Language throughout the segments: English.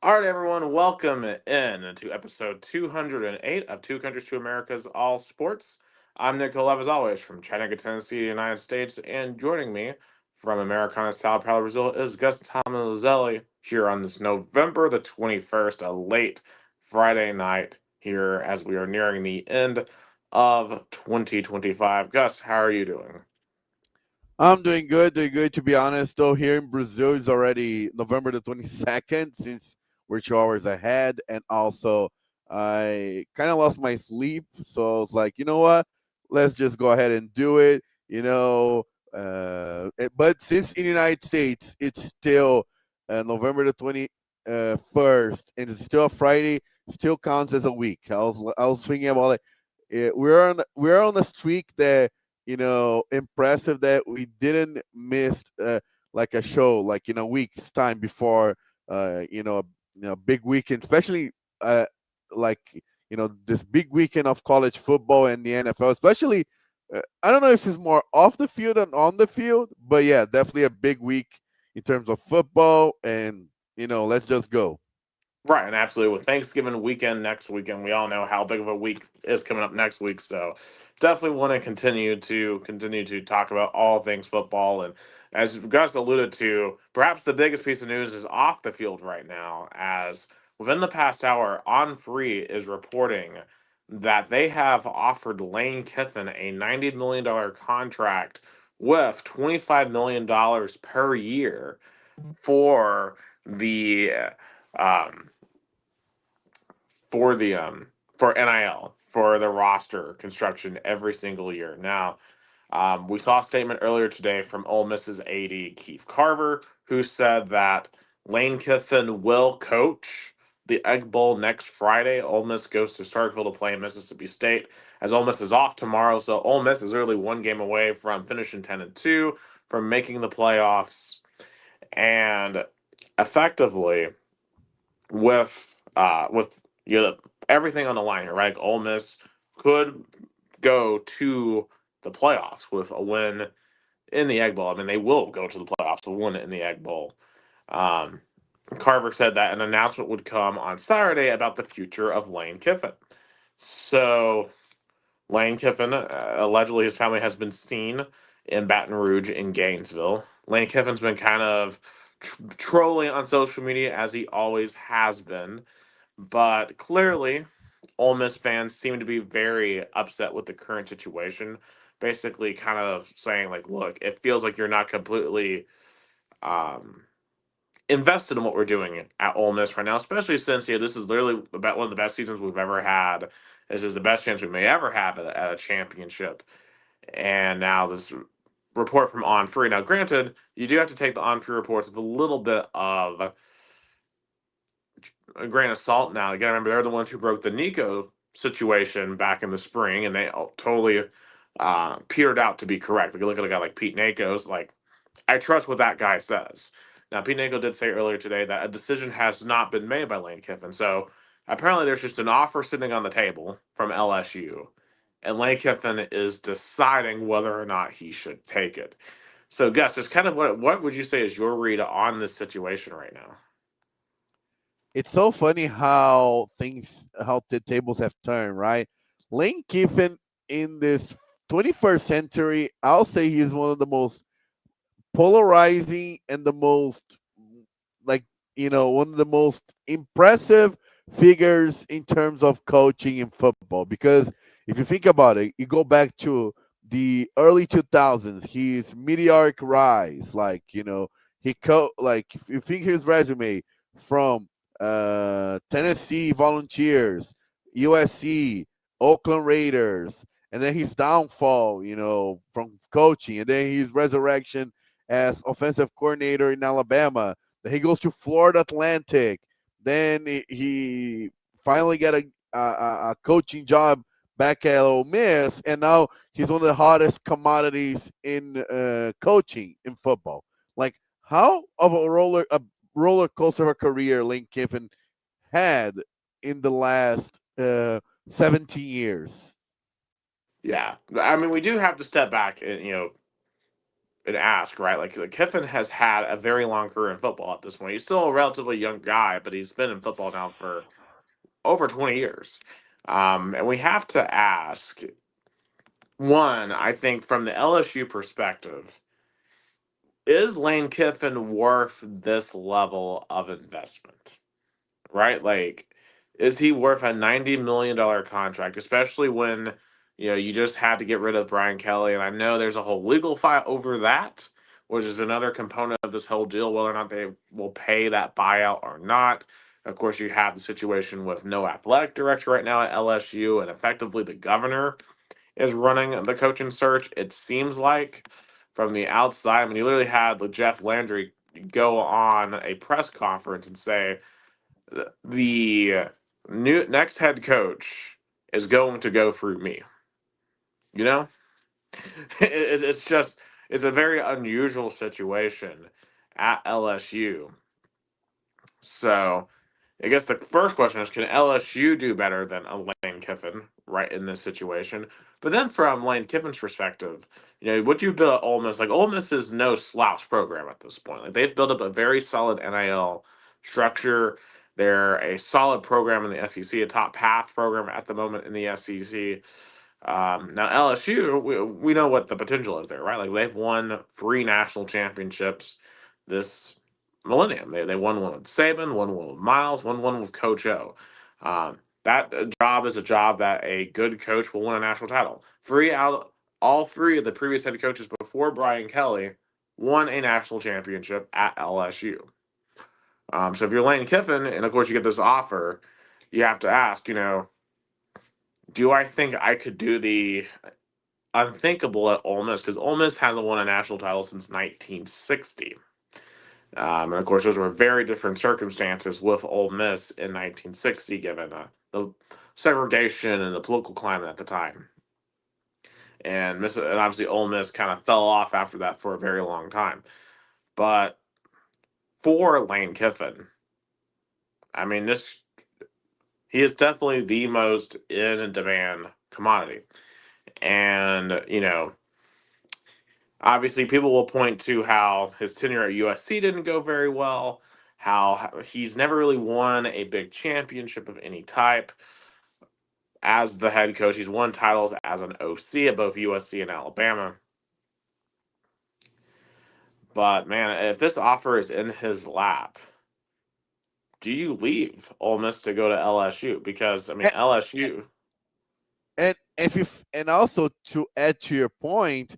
All right, everyone, welcome in to episode 208 of Two Countries, Two Americas, All Sports. I'm Nick Olev, as always, from Chattanooga, Tennessee, United States, and joining me from Americana, Sao Paulo, Brazil, is Gus Tomazelli here on this November the 21st, a late Friday night here as we are nearing the end of 2025. Gus, how are you doing? I'm doing good to be honest. Though here in Brazil is already November the 22nd since we're 2 hours ahead, and also I kind of lost my sleep, so I was like, you know what, let's just go ahead and do it. But since in the United States it's still November the 21st, and it's still a Friday, still counts as a week. I was thinking about like we're on a streak that impressive that we didn't miss like a show like in a week's time before big weekend, especially uh, like this big weekend of college football and the NFL, especially. I don't know if it's more off the field than on the field, but yeah, definitely a big week in terms of football, and let's just go. Right, and absolutely. With Thanksgiving weekend next weekend, we all know how big of a week is coming up next week. So, definitely want to continue to talk about all things football. And as you guys alluded to, perhaps the biggest piece of news is off the field right now. As within the past hour, On Free is reporting that they have offered Lane Kiffin a $90 million contract with $25 million per year for the um, for NIL for the roster construction every single year. Now, we saw a statement earlier today from Ole Miss's AD Keith Carver, who said that Lane Kiffin will coach the Egg Bowl next Friday. Ole Miss goes to Starkville to play Mississippi State, as Ole Miss is off tomorrow. So Ole Miss is really one game away from finishing 10-2, from making the playoffs, and effectively with everything on the line here, right? Like Ole Miss could go to the playoffs with a win in the Egg Bowl. I mean, they will go to the playoffs with a win in the Egg Bowl. Um, Carver said that an announcement would come on Saturday about the future of Lane Kiffin. So Lane Kiffin, allegedly his family has been seen in Baton Rouge in Gainesville. Lane Kiffin's been kind of trolling on social media as he always has been, but clearly, Ole Miss fans seem to be very upset with the current situation. Basically, kind of saying like, "Look, it feels like you're not completely um, invested in what we're doing at Ole Miss right now, especially since this is literally about one of the best seasons we've ever had. This is the best chance we may ever have at a championship." And now this report from On Free. Now, granted, you do have to take the On Free reports with a little bit of a grain of salt. Now you gotta remember they're the ones who broke the Nico situation back in the spring, and they totally petered out to be correct. Like you look at a guy like Pete Nakos, like I trust what that guy says. Now Pete Nako did say earlier today that a decision has not been made by Lane Kiffin, so apparently there's just an offer sitting on the table from LSU, and Lane Kiffin is deciding whether or not he should take it. So, Gus, just kind of what would you say is your read on this situation right now? It's so funny how the tables have turned, right? Lane Kiffin in this 21st century, I'll say he's one of the most polarizing and the most like one of the most impressive figures in terms of coaching in football. Because if you think about it, you go back to the early 2000s, his meteoric rise, like if you think his resume from Tennessee Volunteers, USC, Oakland Raiders, and then his downfall, from coaching, and then his resurrection as offensive coordinator in Alabama. Then he goes to Florida Atlantic. Then he finally got a coaching job back at Ole Miss, and now he's one of the hottest commodities in coaching in football. Like how of a roller coaster of a career Lane Kiffin had in the last 17 years. Yeah, I mean, we do have to step back and and ask, right? Like Kiffin has had a very long career in football at this point. He's still a relatively young guy, but he's been in football now for over 20 years. And we have to ask one, I think, from the LSU perspective, is Lane Kiffin worth this level of investment? Right? Like, is he worth a $90 million contract, especially when you just had to get rid of Brian Kelly? And I know there's a whole legal fight over that, which is another component of this whole deal, whether or not they will pay that buyout or not. Of course, you have the situation with no athletic director right now at LSU, and effectively the governor is running the coaching search. It seems like from the outside. I mean, you literally had Jeff Landry go on a press conference and say the new next head coach is going to go through me. You know, it's just it's a very unusual situation at LSU. So I guess the first question is, can LSU do better than a Lane Kiffin right in this situation? But then from Lane Kiffin's perspective, what you've built at Ole Miss, like Ole Miss is no slouch program at this point. Like they've built up a very solid NIL structure. They're a solid program in the SEC, a top half program at the moment in the SEC. Now LSU, we know what the potential is there, right? Like they've won 3 national championships this millennium. They won one with Saban, won one with Miles, won one with Coach O. That job is a job that a good coach will win a national title. All three of the previous head coaches before Brian Kelly won a national championship at LSU. So if you're Lane Kiffin, and of course you get this offer, you have to ask, do I think I could do the unthinkable at Ole Miss? Because Ole Miss hasn't won a national title since 1960. And of course, those were very different circumstances with Ole Miss in 1960, given the segregation and the political climate at the time. And obviously, Ole Miss kind of fell off after that for a very long time. But for Lane Kiffin, I mean, he is definitely the most in demand commodity. And, obviously, people will point to how his tenure at USC didn't go very well, how he's never really won a big championship of any type as the head coach. He's won titles as an OC at both USC and Alabama. But man, if this offer is in his lap, do you leave Ole Miss to go to LSU? Because I mean, LSU. And also to add to your point,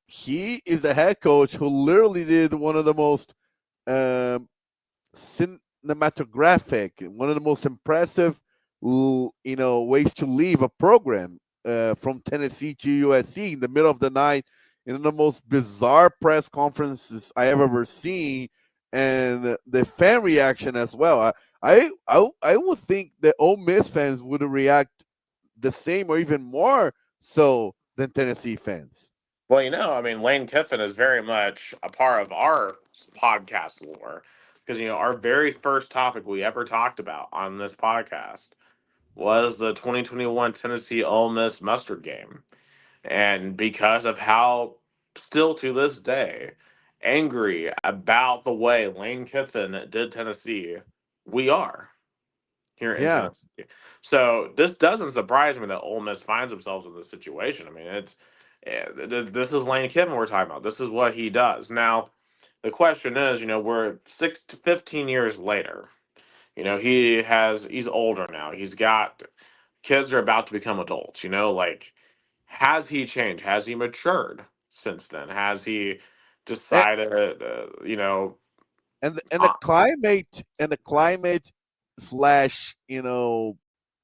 he is the head coach who literally did one of the most um, cinematographic, one of the most impressive, ways to leave a program from Tennessee to USC in the middle of the night in the most bizarre press conferences I have ever seen, and the fan reaction as well. I would think that Ole Miss fans would react the same or even more so than Tennessee fans. Well, I mean, Lane Kiffin is very much a part of our podcast lore because our very first topic we ever talked about on this podcast was the 2021 Tennessee Ole Miss mustard game. And because of how, still to this day, angry about the way Lane Kiffin did Tennessee, we are here in Yeah, Tennessee. So this doesn't surprise me that Ole Miss finds themselves in this situation. I mean, this is Lane Kiffin we're talking about. This is what he does. Now, the question is, we're 15 years later. He's older now. He's got kids are about to become adults. Like has he changed? Has he matured since then? Has he and decided, and uh, the climate slash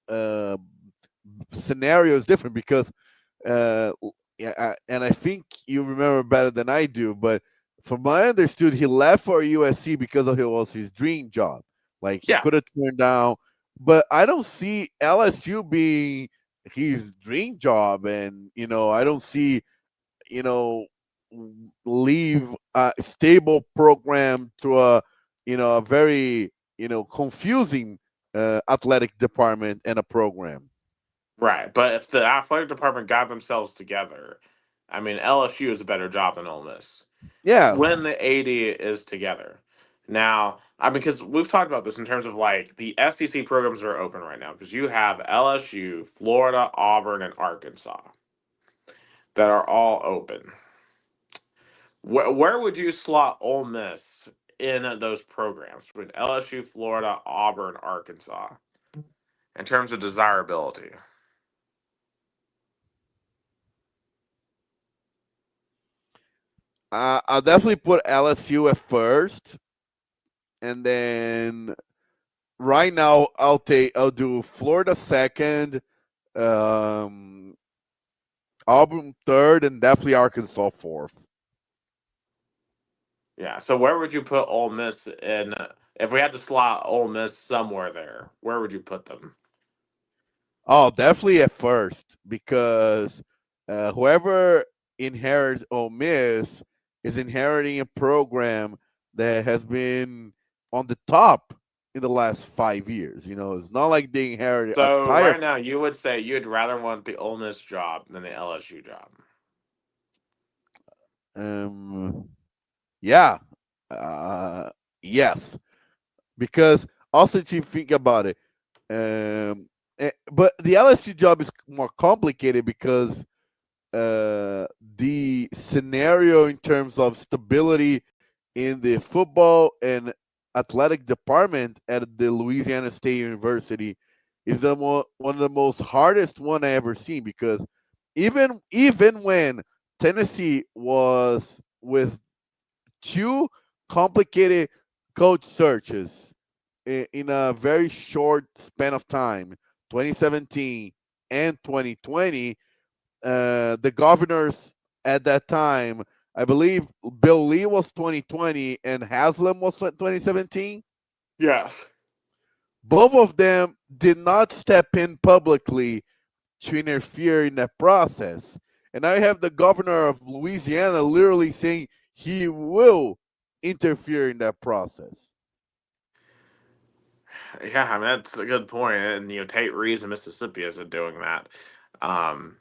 uh, scenario is different because yeah, and I think you remember better than I do, but from my understood, he left for USC because of it was his dream job. Like he yeah, could have turned down, but I don't see LSU being his dream job, and I don't see you know leave a stable program to a very confusing athletic department and a program. right. But if the athletic department got themselves together I mean, LSU is a better job than Ole Miss Yeah, when the AD is together. Now, I mean, because we've talked about this in terms of like the SEC programs are open right now because you have LSU, Florida, Auburn, and Arkansas that are all open. Where would you slot Ole Miss in those programs between LSU, Florida, Auburn, Arkansas in terms of desirability? I'll definitely put LSU at first, and then right now I'll do Florida second, um, Auburn third, and definitely Arkansas fourth. Yeah. So where would you put Ole Miss in? If we had to slot Ole Miss somewhere there, where would you put them? Oh, definitely at first because whoever inherits Ole Miss is inheriting a program that has been on the top in the last 5 years. It's not like they inherited a So tire. right now, you would say you'd rather want the Ole Miss job than the LSU job. Um, yeah, uh, yes, because also if you think about it, but the LSU job is more complicated because the scenario in terms of stability in the football and athletic department at the Louisiana State University is one of the most hardest one I ever seen because even when Tennessee was with two complicated coach searches in a very short span of time, 2017 and 2020, the governors at that time, I believe Bill Lee was 2020 and Haslam was 2017. Yes. Both of them did not step in publicly to interfere in that process. And I have the governor of Louisiana literally saying he will interfere in that process. Yeah, I mean that's a good point, and Tate Reeves in Mississippi isn't doing that. Um,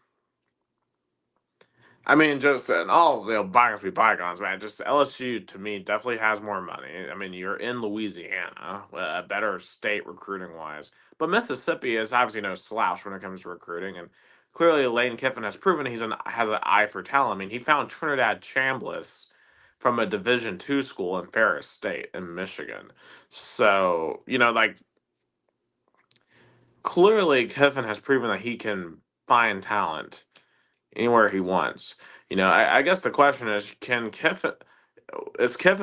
I mean, just and all bygones be bygones, man. Just LSU to me definitely has more money. I mean, you're in Louisiana, a better state recruiting wise, but Mississippi is obviously no slouch when it comes to recruiting, and clearly Lane Kiffin has proven has an eye for talent. I mean, he found Trinidad Chambliss from a Division II school in Ferris State in Michigan, so like clearly Kiffin has proven that he can find talent anywhere he wants. I guess the question is Kiffin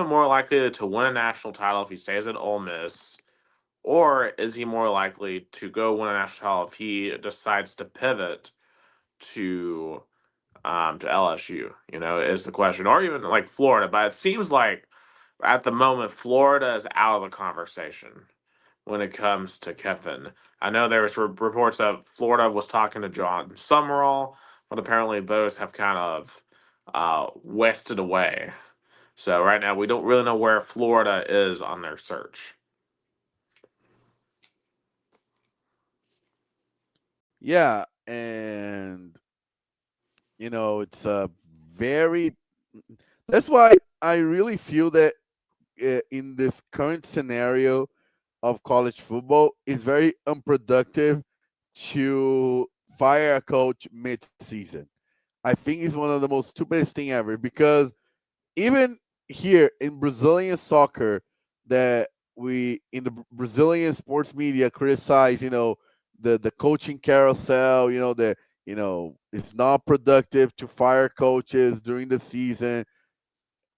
more likely to win a national title if he stays at Ole Miss, or is he more likely to go win a national title if he decides to pivot to to LSU? Is the question, or even like Florida. But it seems like at the moment Florida is out of the conversation when it comes to Kiffin. I know there was reports that Florida was talking to John Summerall, but apparently those have kind of wested away. So right now we don't really know where Florida is on their search. Yeah, and it's a very. That's why I really feel that in this current scenario of college football, it's very unproductive to fire a coach mid-season. I think it's one of the most stupidest thing ever because even here in Brazilian soccer, that we in the Brazilian sports media criticize, the coaching carousel, it's not productive to fire coaches during the season.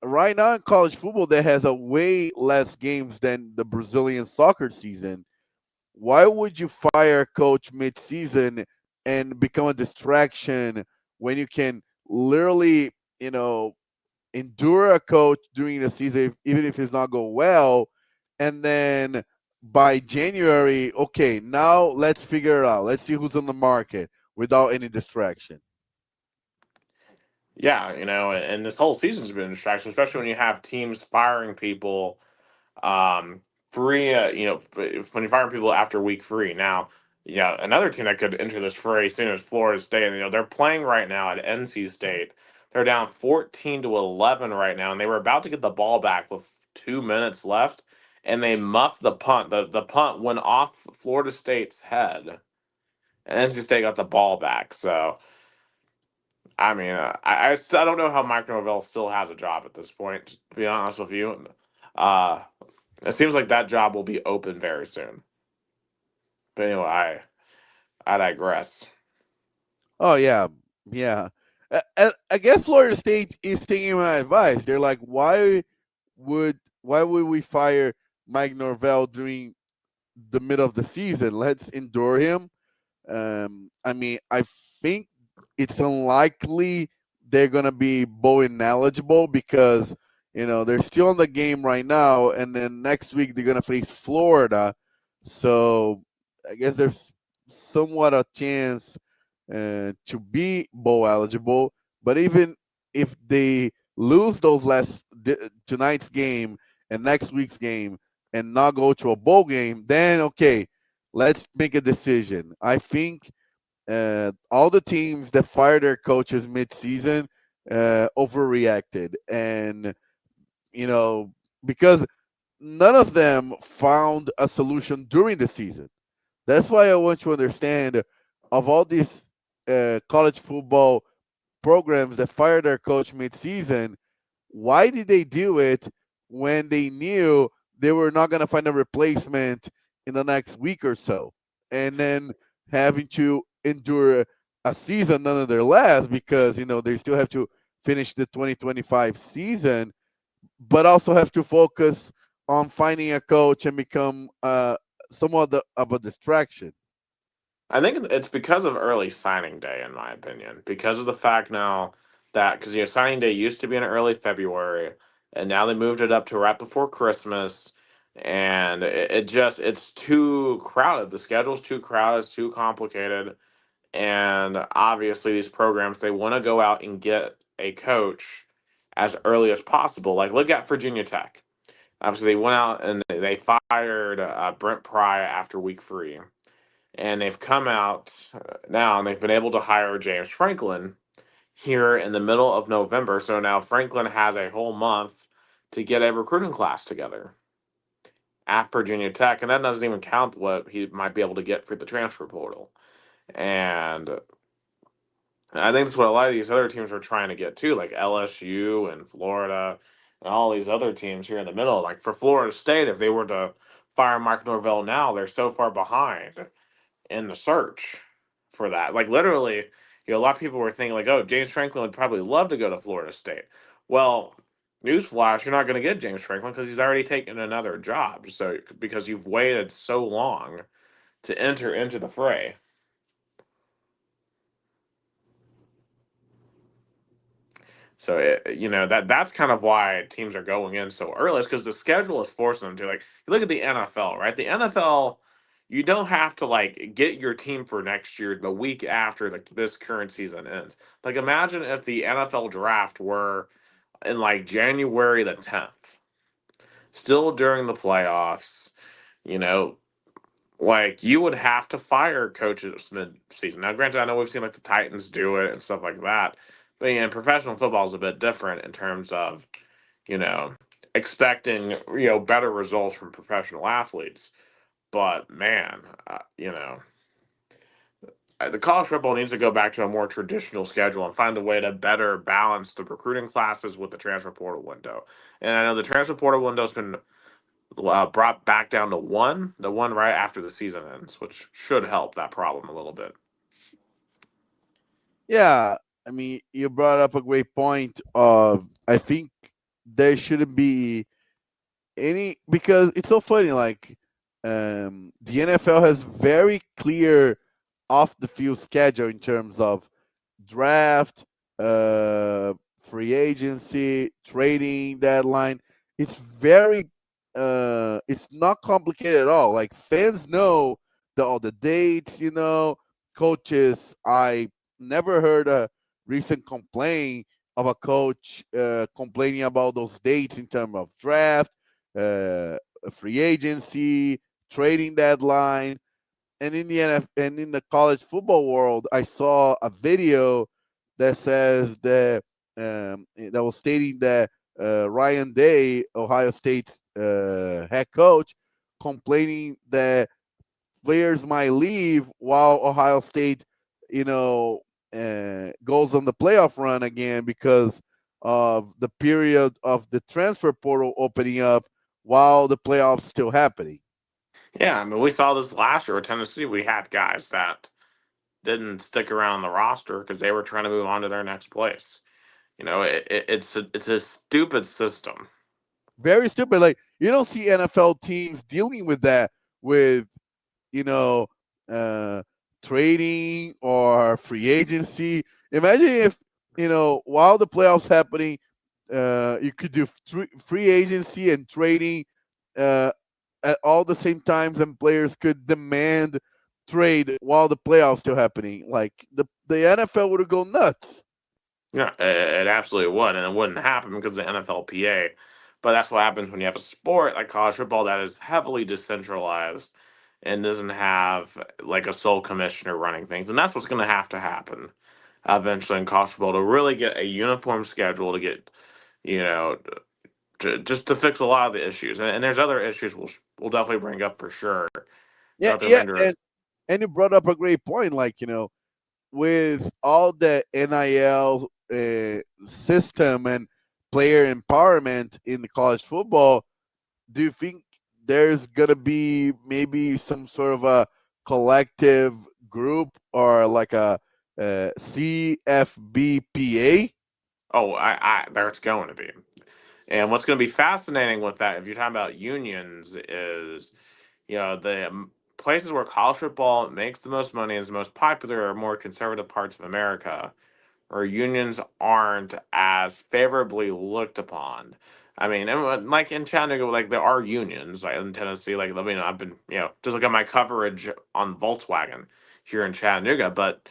Right now in college football, that has a way less games than the Brazilian soccer season. Why would you fire a coach mid-season and become a distraction when you can literally, you know, endure a coach during the season, even if it's not going well, and then by January, okay, now let's figure it out. Let's see who's on the market without any distraction. Yeah, and this whole season's been a distraction, especially when you have teams firing people um, free. When you fire people after week 3. Now, yeah, another team that could enter this fray soon is Florida State. And, they're playing right now at NC State. They're down 14-11 right now, and they were about to get the ball back with 2 minutes left, and they muffed the punt. The punt went off Florida State's head, and NC State got the ball back. So, I mean, I don't know how Mike Norvell still has a job at this point, to be honest with you. Uh, it seems like that job will be open very soon. But anyway, I digress. Oh yeah, yeah. I guess Florida State is taking my advice. They're like, why would we fire Mike Norvell during the middle of the season? Let's endure him. I mean, I think it's unlikely they're gonna be Bowen eligible because they're still in the game right now, and then next week they're gonna face Florida. So I guess there's somewhat a chance to be bowl eligible. But even if they lose those tonight's game and next week's game and not go to a bowl game, then okay, let's make a decision. I think all the teams that fired their coaches mid-season overreacted, and because none of them found a solution during the season. That's why I want you to understand of all these college football programs that fired their coach mid-season, why did they do it when they knew they were not going to find a replacement in the next week or so, and then having to endure a season nonetheless because they still have to finish the 2025 season, but also have to focus on finding a coach and become somewhat of a distraction. I think it's because of early signing day, in my opinion. Because of the fact now that because signing day used to be in early February, and now they moved it up to right before Christmas, and it's too crowded. The schedule's too crowded. It's too complicated, and obviously these programs they want to go out and get a coach as early as possible. Like look at Virginia Tech. Obviously, they went out and they fired Brent Pry after week 3 and they've come out now and they've been able to hire James Franklin here in the middle of November. So now Franklin has a whole month to get a recruiting class together at Virginia Tech, and that doesn't even count what he might be able to get for the transfer portal. And I think that's what a lot of these other teams are trying to get too, like LSU and Florida and all these other teams here in the middle. Like for Florida State, if they were to fire Mike Norvell now, they're so far behind in the search for that. Like literally, a lot of people were thinking like, oh, James Franklin would probably love to go to Florida State. Well, newsflash, you're not going to get James Franklin because he's already taken another job. So because you've waited so long to enter into the fray. So that's kind of why teams are going in so early, is because the schedule is forcing them to. Like you look at the NFL, right? The NFL, you don't have to like get your team for next year the week after this current season ends. Like imagine if the NFL draft were in like January the 10th, still during the playoffs. You know, like you would have to fire coaches mid-season. Now, granted, I know we've seen like the Titans do it and stuff like that, but professional football is a bit different in terms of you know expecting better results from professional athletes. But man, the college football needs to go back to a more traditional schedule and find a way to better balance the recruiting classes with the transfer portal window. And I know the transfer portal window's been brought back down to the one right after the season ends, which should help that problem a little bit. Yeah, I mean, you brought up a great point. Of I think there shouldn't be any because it's so funny. Like, the NFL has very clear off the field schedule in terms of draft, uh, free agency, trading deadline. It's very, it's not complicated at all. Like fans know all the dates. Coaches. I never heard a recent complaint of a coach complaining about those dates in terms of draft, free agency, trading deadline. And in the and in the college football world, I saw a video that says that that was stating that Ryan Day, Ohio State's head coach, complaining that players might leave while Ohio State, goes on the playoff run again because of the period of the transfer portal opening up while the playoffs still happening. Yeah, I mean, we saw this last year with Tennessee. We had guys that didn't stick around the roster because they were trying to move on to their next place. It's a stupid system. Very stupid. Like you don't see NFL teams dealing with that with you know, uh, trading or free agency. Imagine if, while the playoffs happening, you could do free agency and trading uh, at all the same times, and players could demand trade while the playoffs still happening. Like the NFL would have gone nuts. Yeah, it absolutely would, and it wouldn't happen because of the NFLPA. But that's what happens when you have a sport like college football that is heavily decentralized and doesn't have like a sole commissioner running things, and that's what's going to happen eventually in college football to really get a uniform schedule to get you know just to fix a lot of the issues. And there's other issues we'll definitely bring up for sure Yeah, throughout the yeah, remainder. and you brought up a great point. Like with all the NIL system and player empowerment in the college football, do you think there's gonna be maybe some sort of a collective group or like a CFBPA? Oh, I there's going to be. And what's going to be fascinating with that, if you're talking about unions, is the places where college football makes the most money and is the most popular are more conservative parts of America, where unions aren't as favorably looked upon. I mean, like in Chattanooga, like there are unions, like in Tennessee. Like I mean, I've been, just look at my coverage on Volkswagen here in Chattanooga, but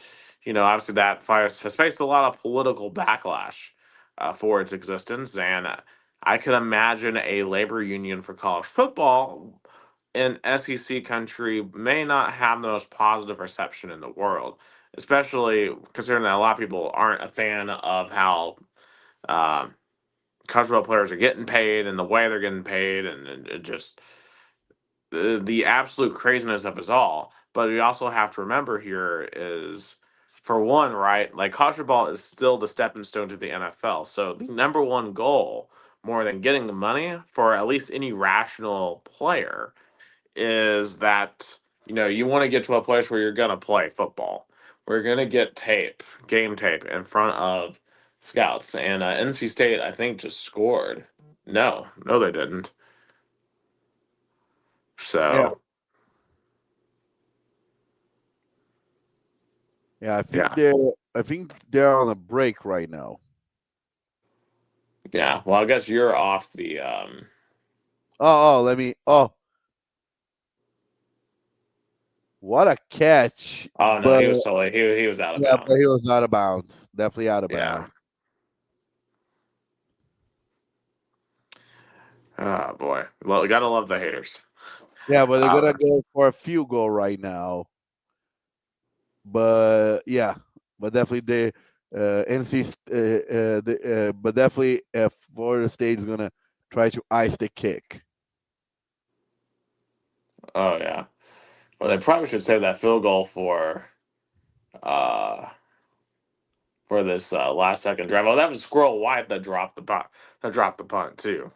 obviously that fire has faced a lot of political backlash for its existence, and I could imagine a labor union for college football in SEC country may not have the most positive reception in the world, especially considering that a lot of people aren't a fan of how uh, college football players are getting paid and the way they're getting paid, and it just the absolute craziness of us all. But we also have to remember here is, for one, right, like college football is still the stepping stone to the NFL. So the number one goal, more than getting the money for at least any rational player, is that you want to get to a place where you're gonna play football. We're gonna get game tape in front of scouts, and NC State I think just scored. No, no, they didn't. Yeah, So yeah. yeah, I think they're on a break right now. yeah. Well, I guess you're off the. Let me. Oh, what a catch! Oh no, But he was totally he was out of yeah, but he bounds. was out of bounds. Definitely out of Yeah. bounds. Oh boy, well, gotta love the haters. Yeah, but they're Uh, gonna go for a field goal right now. But yeah, but definitely the NC, but definitely Florida State is gonna try to ice the kick. oh yeah. Well, they probably should save that field goal uh for this last second drive. Oh, that was Squirrel White that dropped the punt. That dropped the punt too.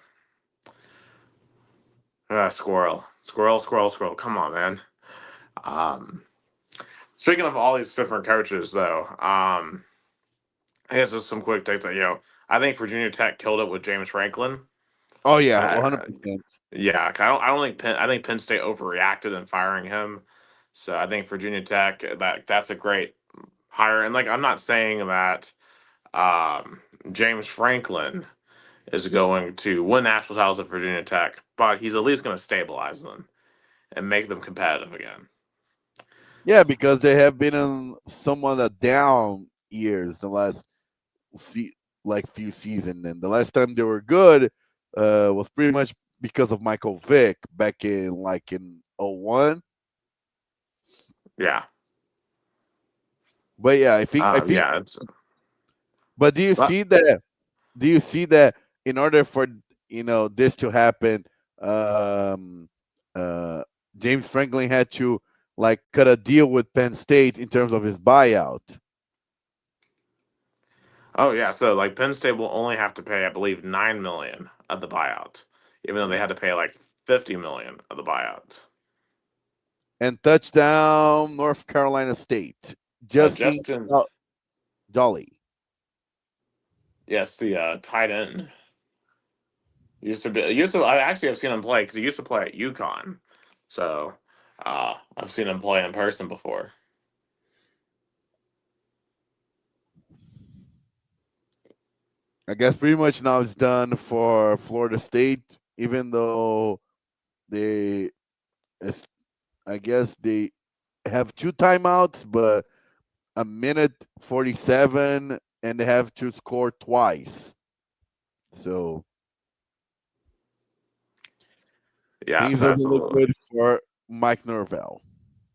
Squirrel, squirrel, squirrel, squirrel. Come on, man. Um, Speaking of all these different coaches, though, here's just some quick takes. I think Virginia Tech killed it with James Franklin. Oh yeah, Uh, 100%. yeah, I don't think I think Penn State overreacted in firing him. So I think Virginia Tech that's a great hire. And like I'm not saying that James Franklin is going to win national titles at Virginia Tech, but he's at least going to stabilize them and make them competitive again. Yeah, because they have been in somewhat a down years the last see like few seasons, and the last time they were good was pretty much because of Michael Vick back in 01. Yeah, But yeah, I think yeah, it's But do you But see that? Do you see that in order for this to happen, um, uh, James Franklin had to like cut a deal with Penn State in terms of his buyout, oh yeah, so like Penn State will only have to pay, I believe, 9 million of the buyout, even though they had to pay like 50 million of the buyout. and touchdown North Carolina State. Justin Justin, Jolly. yes, the tight end used to be. Used to. I actually have seen him play because he used to play at UConn, so I've seen him play in person before. I guess pretty much now it's done for Florida State, even though they, it's- I guess they have two timeouts, but a minute 47, and they have to score twice. So Yes, things doesn't look absolutely. good for Mike Norvell.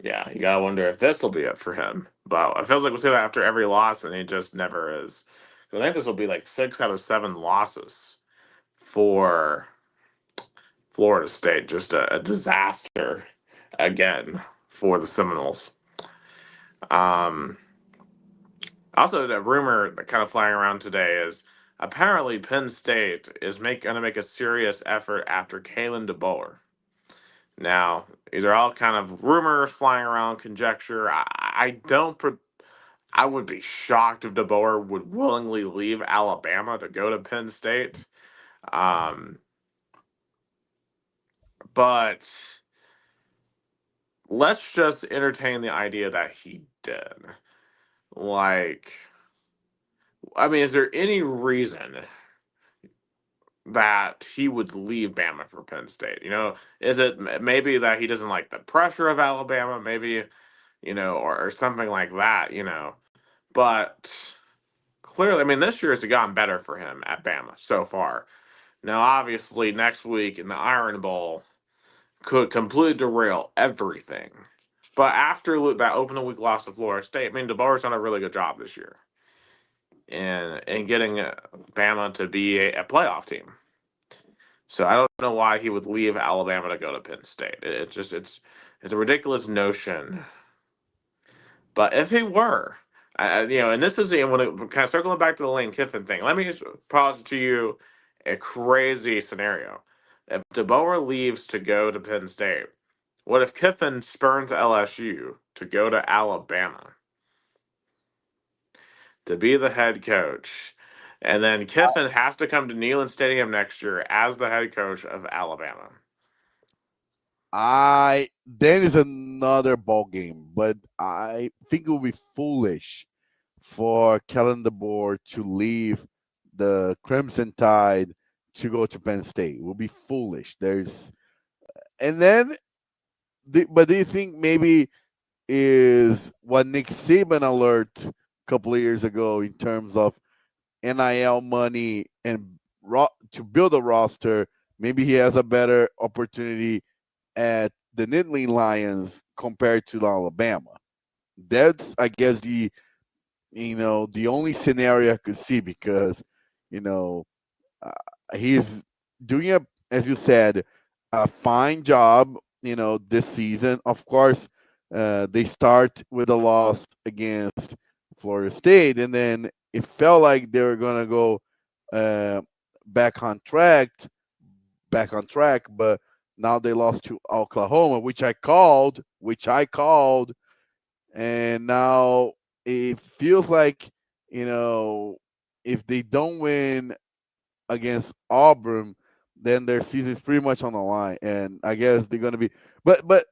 Yeah, you gotta wonder if this will be it for him. But it feels like we say that after every loss, and he just never is. I think this will be like 6 out of 7 losses for Florida State. Just a disaster again for the Seminoles. Um, Also, the rumor that kind of flying around today is apparently Penn State is going to make a serious effort after Kalen DeBoer. Now, these are all kind of rumors flying around, conjecture. I don't. I would be shocked if DeBoer would willingly leave Alabama to go to Penn State. Um, but let's just entertain the idea that he did. Like, I mean, is there any reason that he would leave Bama for Penn State? Is it maybe that he doesn't like the pressure of Alabama, maybe, or something like that, But clearly, I mean, this year has gotten better for him at Bama so far. Now, obviously, next week in the Iron Bowl could completely derail everything. But after that opening week loss to Florida State, I mean, DeBoer's done a really good job this year in getting Bama to be a playoff team. So I don't know why he would leave Alabama to go to Penn State. It's just it's a ridiculous notion. But if he were, and this is when it kind of circling back to the Lane Kiffin thing. Let me just pause to you a crazy scenario. If DeBoer leaves to go to Penn State, what if Kiffin spurns LSU to go to Alabama to be the head coach? And then Kiffin has to come to Neyland Stadium next year as the head coach of Alabama. I Then is another ball game, but I think it would be foolish for Kellen DeBoer to leave the Crimson Tide to go to Penn State. It would be foolish. And then, but do you think maybe is what Nick Saban alert a couple of years ago in terms of NIL money and to build a roster? Maybe he has a better opportunity at the Nittany Lions compared to Alabama. That's, I guess, the only scenario I could see because you know uh, he's doing as you said, a fine job. This season, of course, they start with a loss against Florida State, and then it felt like they were gonna go uh, back on track, but now they lost to Oklahoma, which I called, and now it feels like you know if they don't win against Auburn, then their season is pretty much on the line, and I guess they're gonna be. But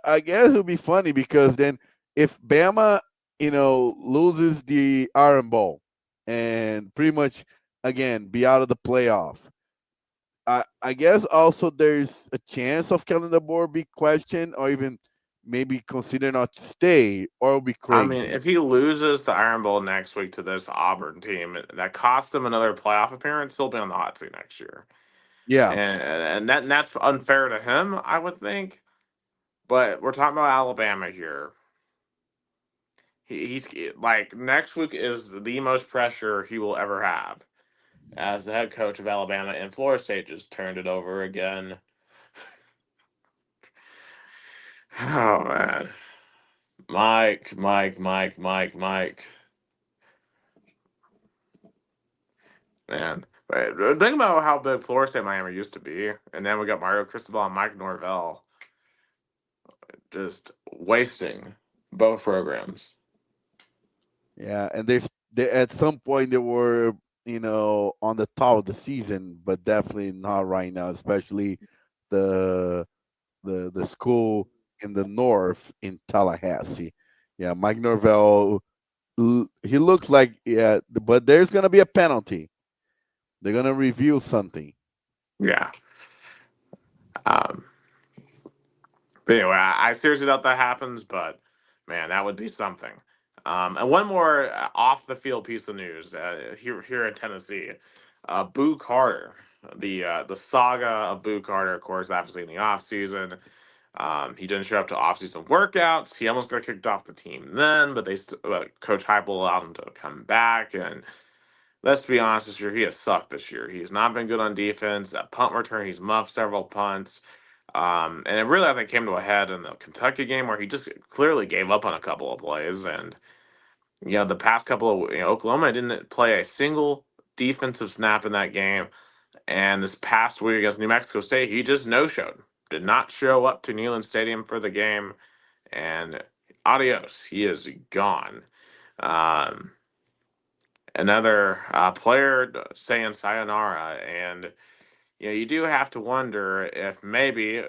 I guess it would be funny because then if Bama loses the Iron Bowl and pretty much again be out of the playoff. I guess also there's a chance of Kellen DeBoer be questioned or even maybe consider not to stay, or it'll be I mean, crazy. if he loses the Iron Bowl next week to this Auburn team, that costs him another playoff appearance. He'll be on the hot seat next year, Yeah, and that's unfair to him, I would think. But we're talking about Alabama here. he's like next week is the most pressure he will ever have as the head coach of Alabama, and Florida State just turned it over again. Oh man, Mike. Man, think about how big Florida State Miami used to be, and then we got Mario Cristobal and Mike Norvell just wasting both programs. Yeah, and they at some point they were, on the top of the season, but definitely not right now, especially the the school in the north in Tallahassee. Yeah, Mike Norvell, he looks like, yeah, but there's gonna be a penalty. They're gonna review something. Yeah. Um, but anyway, I seriously doubt that happens, but man, that would be something. And one more off the field piece of news here in Tennessee. Boo Carter, the saga of Boo Carter, of course, obviously in the offseason. He didn't show up to offseason workouts. He almost got kicked off the team then, but Coach Heupel allowed him to come back. And let's be honest this year, he has sucked this year. He's not been good on defense. At punt return, he's muffed several punts. And it really, I think, came to a head in the Kentucky game where he just clearly gave up on a couple of plays. And, the past couple of, Oklahoma didn't play a single defensive snap in that game. And this past week against New Mexico State, he just no showed. Did not show up to Neyland Stadium for the game. And adios, he is gone. Um, Another player saying sayonara. And, you do have to wonder if maybe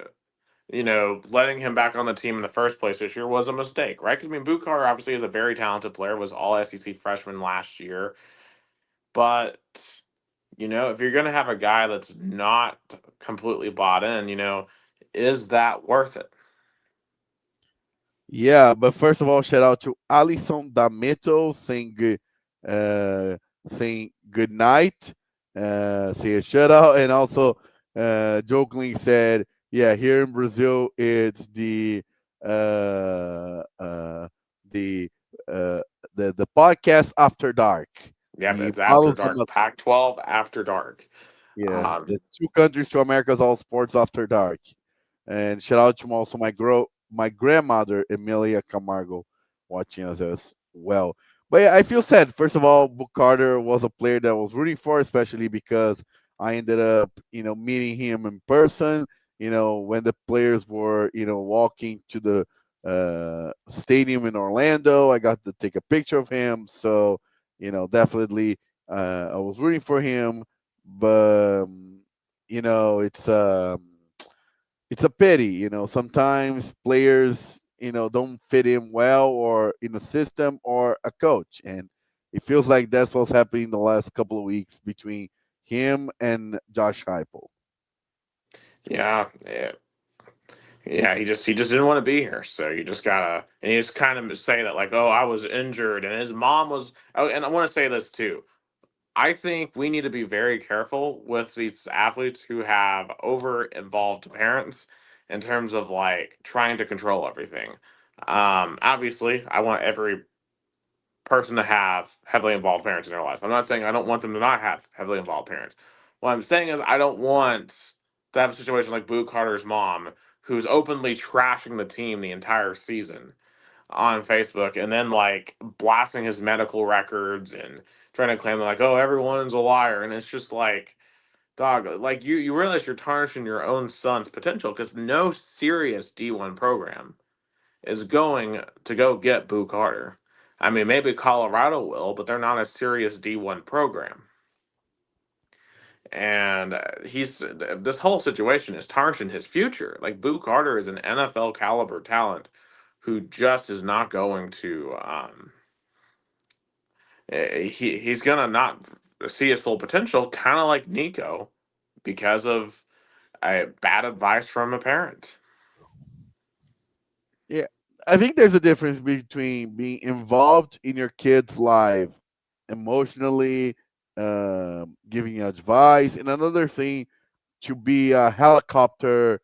letting him back on the team in the first place this year was a mistake, right? Because I mean, Bukar obviously is a very talented player, was all SEC freshman last year. But if you're gonna have a guy that's not completely bought in, is that worth it? Yeah, but first of all, shout out to Alison D'Ameto saying saying good night. Say a shout out, and also jokingly said, "Yeah, here in Brazil, it's uh, uh, the uh, the podcast after dark." Yep, He it's after follows them. dark. Pac-12 after dark. Yeah, Um, the two countries to America's all sports after dark. And shout out to also my grandmother Emilia Camargo watching us as well. But yeah, I feel sad. First of all, Book Carter was a player that I was rooting for, especially because I ended up, meeting him in person. When the players were, walking to the stadium in Orlando, I got to take a picture of him. So, definitely, I was rooting for him. But it's a pity. Sometimes players, don't fit in well or in a system or a coach. And it feels like that's what's happening the last couple of weeks between him and Josh Heupel. yeah. Yeah, he just didn't want to be here. So you just gotta, and he just kind of say that like, oh, I was injured, and his mom was. Oh, and I want to say this too. I think we need to be very careful with these athletes who have over involved parents in terms of like trying to control everything. Obviously, I want every person to have heavily involved parents in their lives. I'm not saying I don't want them to not have heavily involved parents. What I'm saying is I don't want to have a situation like Boo Carter's mom, who's openly trashing the team the entire season on Facebook and then like blasting his medical records and trying to claim like, oh, everyone's a liar. And it's just like, dog, like you realize you're tarnishing your own son's potential because no serious D1 program is going to go get Boo Carter. I mean, maybe Colorado will, but they're not a serious D1 program. And this whole situation is tarnishing his future. Like Boo Carter is an NFL caliber talent who just is not going to he's gonna not see his full potential, kind of like Nico, because of bad advice from a parent. Yeah, I think there's a difference between being involved in your kid's life emotionally, giving advice, and another thing to be a helicopter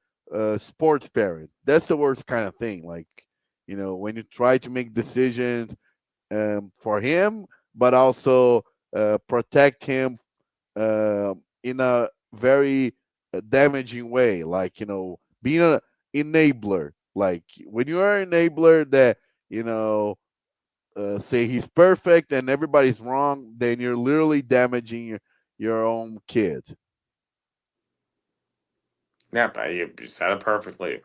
sports parent. That's the worst kind of thing. Like, when you try to make decisions for him, but also protect him in a very damaging way. Like, being an enabler. Like, when you are an enabler that, say he's perfect and everybody's wrong, then you're literally damaging your own kid. Yeah, but you said it perfectly.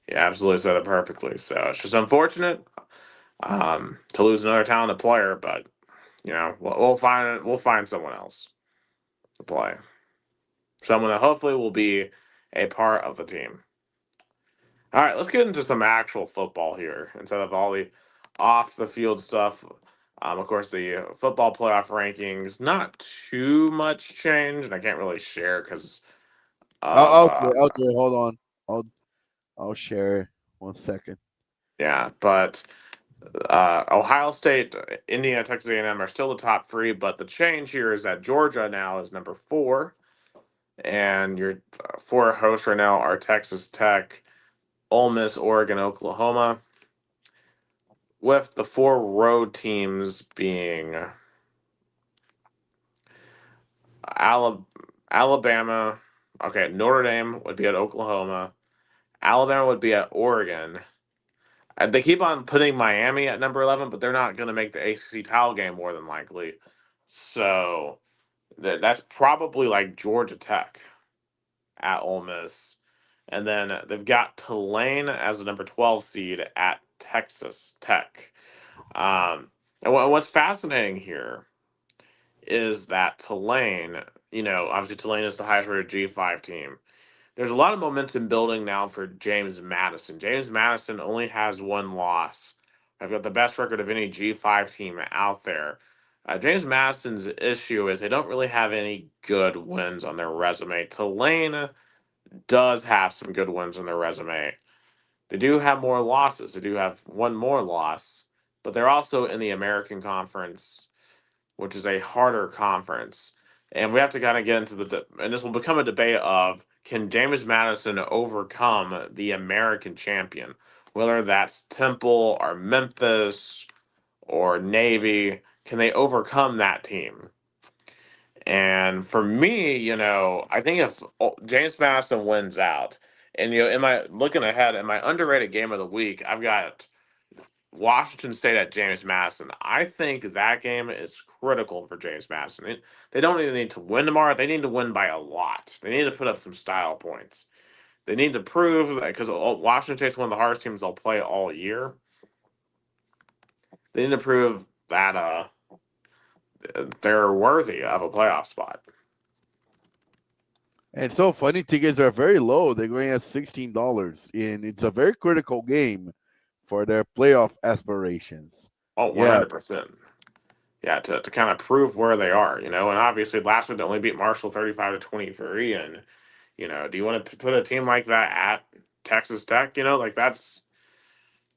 You absolutely said it perfectly. So it's just unfortunate to lose another talented player, but we'll find someone else to play. Someone that hopefully will be a part of the team. All right, let's get into some actual football here instead of all the off the field stuff. Of course, the football playoff rankings, not too much change, and I can't really share because of Okay, hold on. I'll I'll share 1 second. yeah, but Ohio State, Indiana, Texas A&M are still the top three, but the change here is that Georgia now is number four, and your four hosts right now are Texas Tech, Ole Miss, Oregon, Oklahoma, with the four road teams being Ala- Alabama. Okay, Notre Dame would be at Oklahoma. Alabama would be at Oregon. And they keep on putting Miami at number 11, but they're not going to make the ACC title game more than likely. So that's probably like Georgia Tech at Ole Miss. And then they've got Tulane as the number 12 seed at Texas Tech. And what's fascinating here is that Tulane, obviously Tulane is the highest rated G5 team. There's a lot of momentum building now for James Madison. James Madison only has one loss. I've got the best record of any G5 team out there. James Madison's issue is they don't really have any good wins on their resume. Tulane does have some good wins on their resume. They do have more losses. They do have one more loss, but they're also in the American Conference, which is a harder conference. And we have to kind of get into and this will become a debate of can James Madison overcome the American champion, whether that's Temple or Memphis or Navy, can they overcome that team? And for me, I think if James Madison wins out, and am I looking ahead? In my underrated game of the week, I've got Washington State at James Madison. I think that game is critical for James Madison. They don't even need to win tomorrow. They need to win by a lot. They need to put up some style points. They need to prove that because Washington State's one of the hardest teams they'll play all year. They need to prove that they're worthy of a playoff spot. And so funny, tickets are very low. They're going at $16, and it's a very critical game for their playoff aspirations. Oh, Yeah, 100%. Yeah, to kind of prove where they are, and obviously last week they only beat Marshall 35-23, and do you want to put a team like that at Texas Tech? Like that's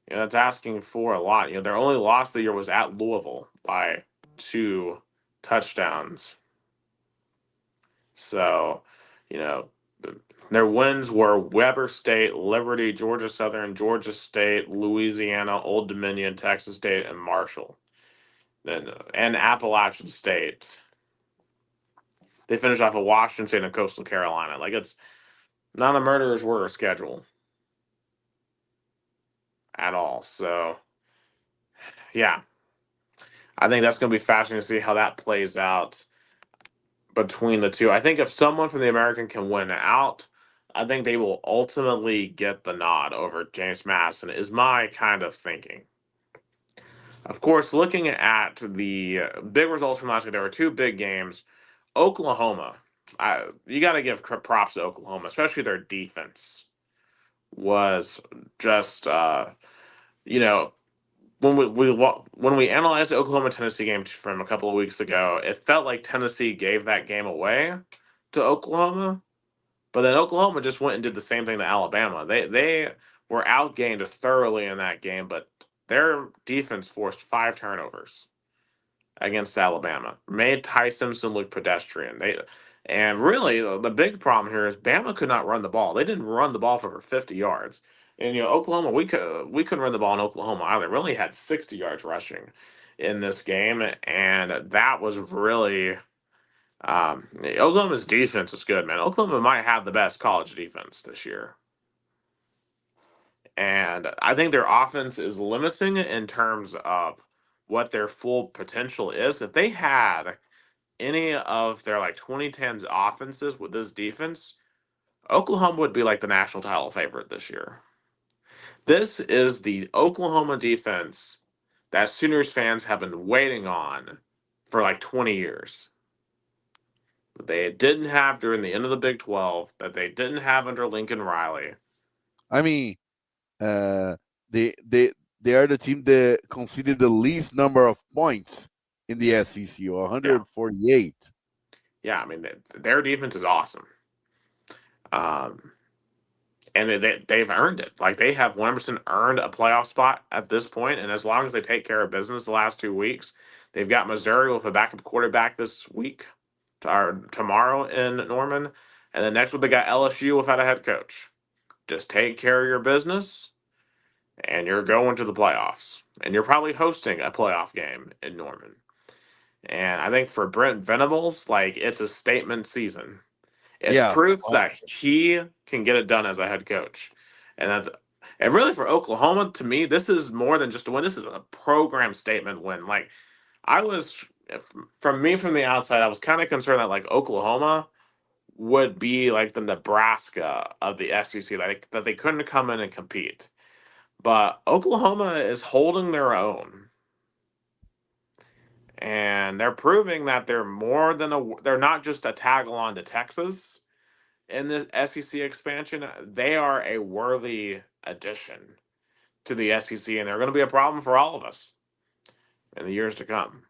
asking for a lot. Their only loss of the year was at Louisville by 2 touchdowns. So, you know, their wins were Weber State, Liberty, Georgia Southern, Georgia State, Louisiana, Old Dominion, Texas State, and Marshall, and Appalachian State. They finished off with Washington State and Coastal Carolina. Like it's not a murderer's row schedule at all. So yeah, I think that's going to be fascinating to see how that plays out between the two. I think if someone from the American can win out, I think they will ultimately get the nod over James Madison, is my kind of thinking. Of course, looking at the big results from last week, there were two big games. Oklahoma, you got to give props to Oklahoma, especially their defense was just, you know, when we analyzed the Oklahoma Tennessee game from a couple of weeks ago, it felt like Tennessee gave that game away to Oklahoma, but then Oklahoma just went and did the same thing to Alabama. They were outgained thoroughly in that game, but their defense forced 5 turnovers against Alabama, made Ty Simpson look pedestrian. And really the big problem here is Bama could not run the ball. They didn't run the ball for over 50 yards. And Oklahoma, we couldn't run the ball in Oklahoma either. We only had 60 yards rushing. in this game, and that was really Oklahoma's defense is good, man. Oklahoma might have the best college defense this year. And I think their offense is limiting in terms of what their full potential is. If they had any of their like 2010s offenses with this defense, Oklahoma would be like the national title favorite this year. This is the Oklahoma defense that Sooners fans have been waiting on for like 20 years. That they didn't have during the end of the Big 12, that they didn't have under Lincoln Riley. I mean, uh, they are the team that conceded the least number of points in the SEC, Yeah. 148. Yeah, I mean, their defense is awesome. Um, and they've earned it. Like they have 100% earned a playoff spot at this point, and as long as they take care of business the last 2 weeks, they've got Missouri with a backup quarterback this week or tomorrow in Norman, and then next week they got LSU without a head coach. Just take care of your business, and you're going to the playoffs, and you're probably hosting a playoff game in Norman. And I think for Brent Venables, like it's a statement season. It's Yeah. proof that he can get it done as a head coach. And that's and really for Oklahoma, to me, this is more than just a win. This is a program statement win. Like I was from me from the outside, I was kind of concerned that like Oklahoma would be like the Nebraska of the SEC, like that they couldn't come in and compete. But Oklahoma is holding their own. And they're proving that they're more than they're not just a tag along to Texas in this SEC expansion. They are a worthy addition to the SEC, and they're going to be a problem for all of us in the years to come.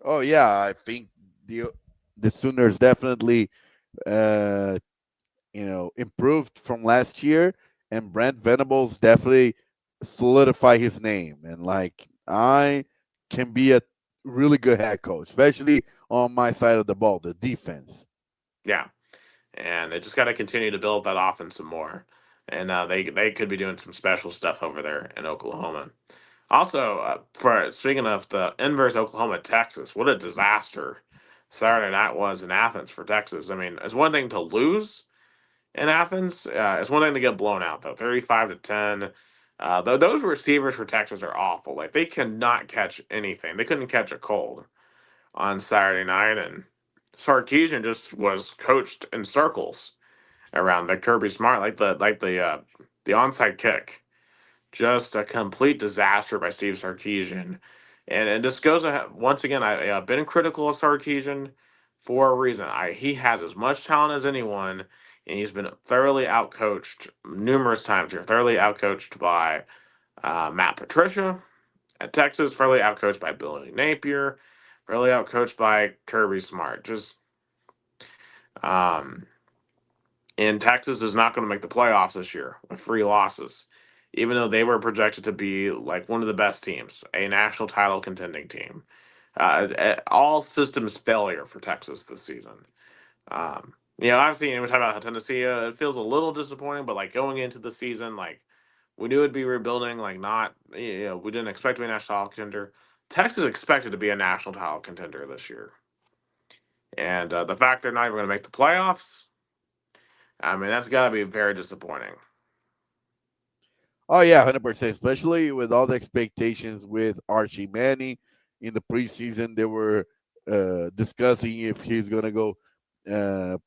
Oh yeah, I think the Sooners definitely uh, improved from last year, and Brent Venables definitely solidify his name. And like I can be a really good head coach, especially on my side of the ball, the defense. Yeah, and they just got to continue to build that offense some more, and they could be doing some special stuff over there in Oklahoma. Also, for speaking of the inverse Oklahoma Texas, what a disaster Saturday night was in Athens for Texas. I mean, it's one thing to lose in Athens. It's one thing to get blown out though, 35-10. Those receivers for Texas are awful. Like they cannot catch anything. They couldn't catch a cold on Saturday night, and Sarkeesian just was coached in circles around the Kirby Smart, the onside kick. Just a complete disaster by Steve Sarkeesian. And this goes once again. I've been critical of Sarkeesian for a reason. He has as much talent as anyone, and he's been thoroughly outcoached numerous times here. Thoroughly outcoached by Matt Patricia at Texas. Thoroughly outcoached by Billy Napier. Thoroughly outcoached by Kirby Smart. Just um, and Texas is not going to make the playoffs this year with 3 losses, even though they were projected to be like one of the best teams, a national title contending team. All systems failure for Texas this season. Obviously, we talk about how Tennessee, it feels a little disappointing, but like going into the season, like we knew it'd be rebuilding, like not, we didn't expect to be a national title contender. Texas expected to be a national title contender this year. And the fact they're not even going to make the playoffs, I mean, that's got to be very disappointing. Oh yeah, 100%. Especially with all the expectations with Archie Manning in the preseason, they were discussing if he's gonna go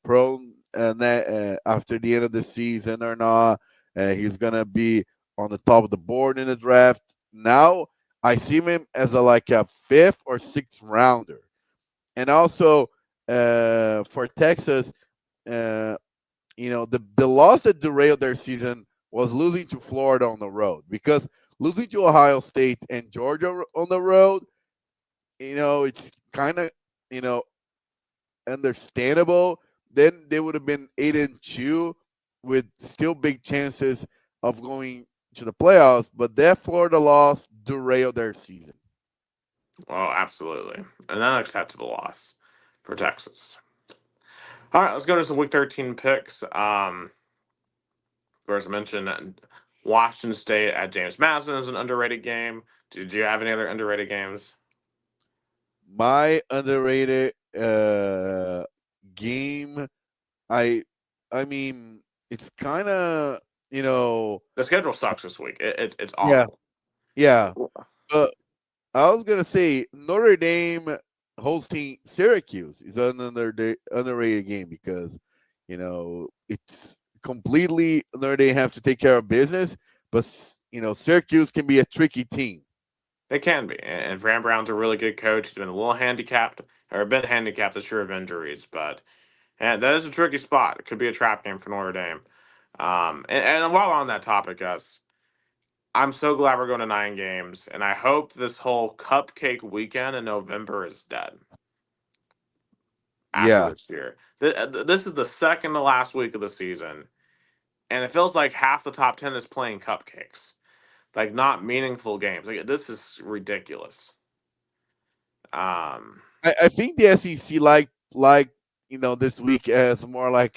pro after the end of the season or not. He's gonna be on the top of the board in the draft. Now I see him as like a fifth or sixth rounder, and also for Texas. Uh, the loss that derailed their season was losing to Florida on the road, because losing to Ohio State and Georgia on the road, it's kind of, you know, understandable. Then they would have been 8-2 with still big chances of going to the playoffs, but that Florida loss derailed their season. Well, absolutely. An unacceptable loss for Texas. All right, let's go to some Week 13 picks. Of course, I mentioned Washington State at James Madison is an underrated game. Did you have any other underrated games? My underrated game, I I mean, it's kind of, you know, The schedule sucks this week. It's yeah, awful. yeah. But I was gonna say Notre Dame hosting Syracuse is another underrated game because it's completely Notre Dame have to take care of business, but Syracuse can be a tricky team. They can be. And Fran Brown's a really good coach. He's been a little handicapped, or been handicapped this year of injuries, but that is a tricky spot. It could be a trap game for Notre Dame. And while on that topic, Gus, I'm so glad we're going to 9 games, and I hope this whole cupcake weekend in November is dead after Yeah, this year. This is the second to last week of the season, and it feels like half the top 10 is playing cupcakes, like not meaningful games. Like this is ridiculous. Um, I think the SEC like this week as more like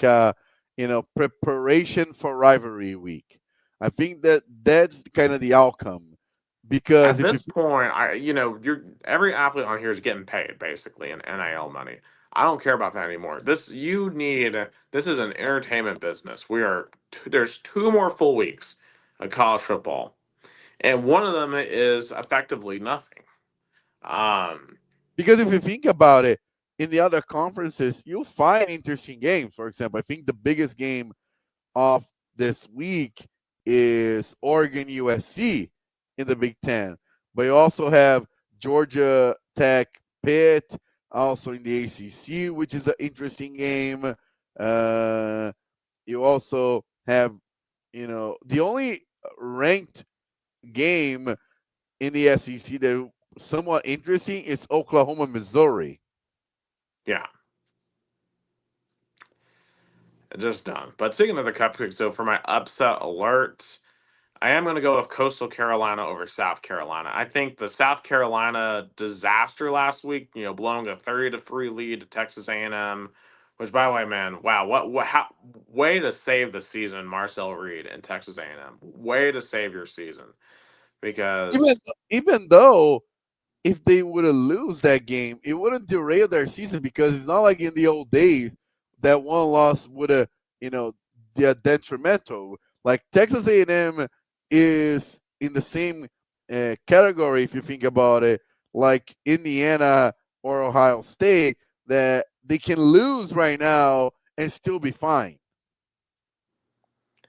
preparation for rivalry week. I think that's kind of the outcome because At if you this point, you're every athlete on here is getting paid basically in NIL money. I don't care about that anymore. This is an entertainment business. There's 2 more full weeks of college football, and one of them is effectively nothing. Um, because if you think about it, in the other conferences, you'll find interesting games. For example, I think the biggest game of this week is Oregon USC in the Big Ten. But you also have Georgia Tech Pitt, also in the ACC, which is an interesting game. Uh, you also have, the only ranked game in the SEC that is somewhat interesting is Oklahoma, Missouri. yeah, just done. But speaking of the cupcake, so for my upset alert, I am going to go with Coastal Carolina over South Carolina. I think the South Carolina disaster last week, blowing a 30-3 lead to Texas A&M, which by the way, man, wow, how way to save the season, Marcel Reed and Texas A&M. Way to save your season Even because even though if they would have lose that game, it wouldn't derail their season because it's not like in the old days that one loss would have, you know, be detrimental. Like Texas A&M is in the same category if you think about it, like Indiana or Ohio State, that they can lose right now and still be fine.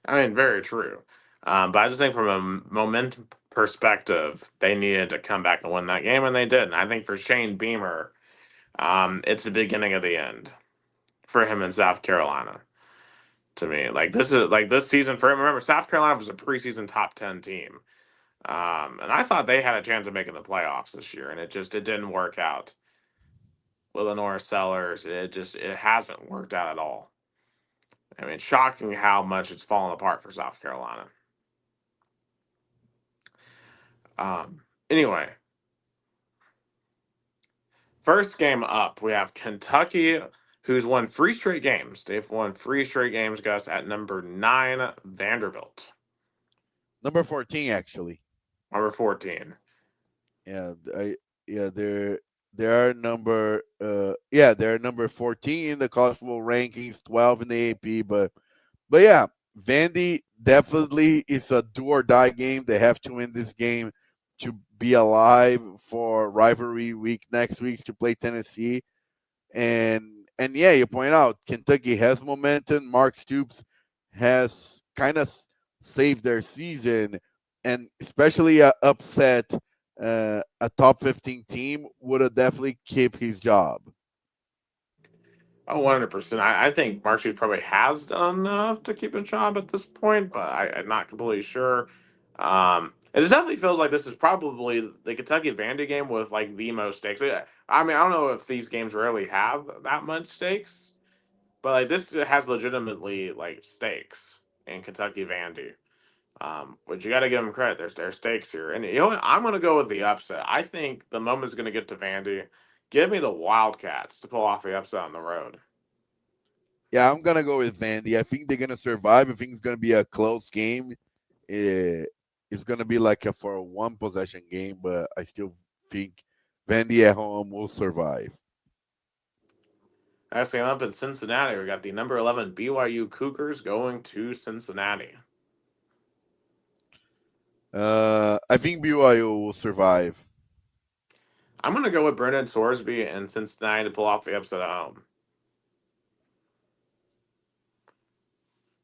I mean, very true. But I just think from a momentum perspective, they needed to come back and win that game, and they did. And I think for Shane Beamer, it's the beginning of the end for him in South Carolina. To me, like this season for him. Remember, South Carolina was a preseason top 10 team, and I thought they had a chance of making the playoffs this year, and it didn't work out with Lenore Sellers. It hasn't worked out at all. I mean, shocking how much it's fallen apart for South Carolina. Anyway, first game up, we have Kentucky, who's won 3 straight games. They've won 3 straight games, Gus, at number 9, Vanderbilt, Number 14, actually. number 14. Yeah, yeah, they're number 14 in the college football rankings, 12 in the AP, but yeah, Vandy definitely is a do or die game. They have to win this game to be alive for rivalry week next week to play Tennessee. And yeah, you point out Kentucky has momentum. Mark Stoops has kind of saved their season, and especially a upset a top 15 team would have definitely kept his job. Oh, 100%. I think Marshy probably has done enough to keep a job at this point, but I'm not completely sure. It just definitely feels like this is probably the Kentucky Vandy game with like the most stakes. I mean, I don't know if these games really have that much stakes, but like this has legitimately like stakes in Kentucky Vandy. But you got to give them credit. There's stakes here, and you know what? I'm going to go with the upset. I think the moment's going to get to Vandy. Give me the Wildcats to pull off the upset on the road. Yeah, I'm gonna go with Vandy. I think they're gonna survive. I think it's gonna be a close game. eh, it's gonna be like a for a one possession game, but I still think Vandy at home will survive. Next game up in Cincinnati, we got the number 11 BYU Cougars going to Cincinnati. I think BYU will survive. I'm going to go with Brendan Sorsby and Cincinnati to pull off the upset at home.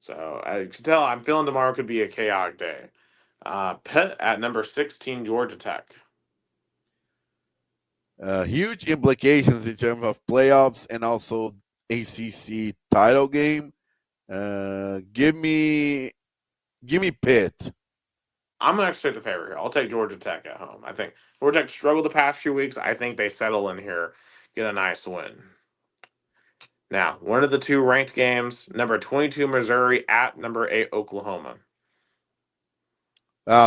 So I can tell I'm feeling tomorrow could be a chaotic day. Pitt at number 16, Georgia Tech. Huge implications in terms of playoffs and also ACC title game. Give me Pitt. I'm going to actually take the favorite here. I'll take Georgia Tech at home. I think Georgia Tech struggled the past few weeks. I think they settle in here, get a nice win. Now, one of the two ranked games, number 22 Missouri at number 8 Oklahoma.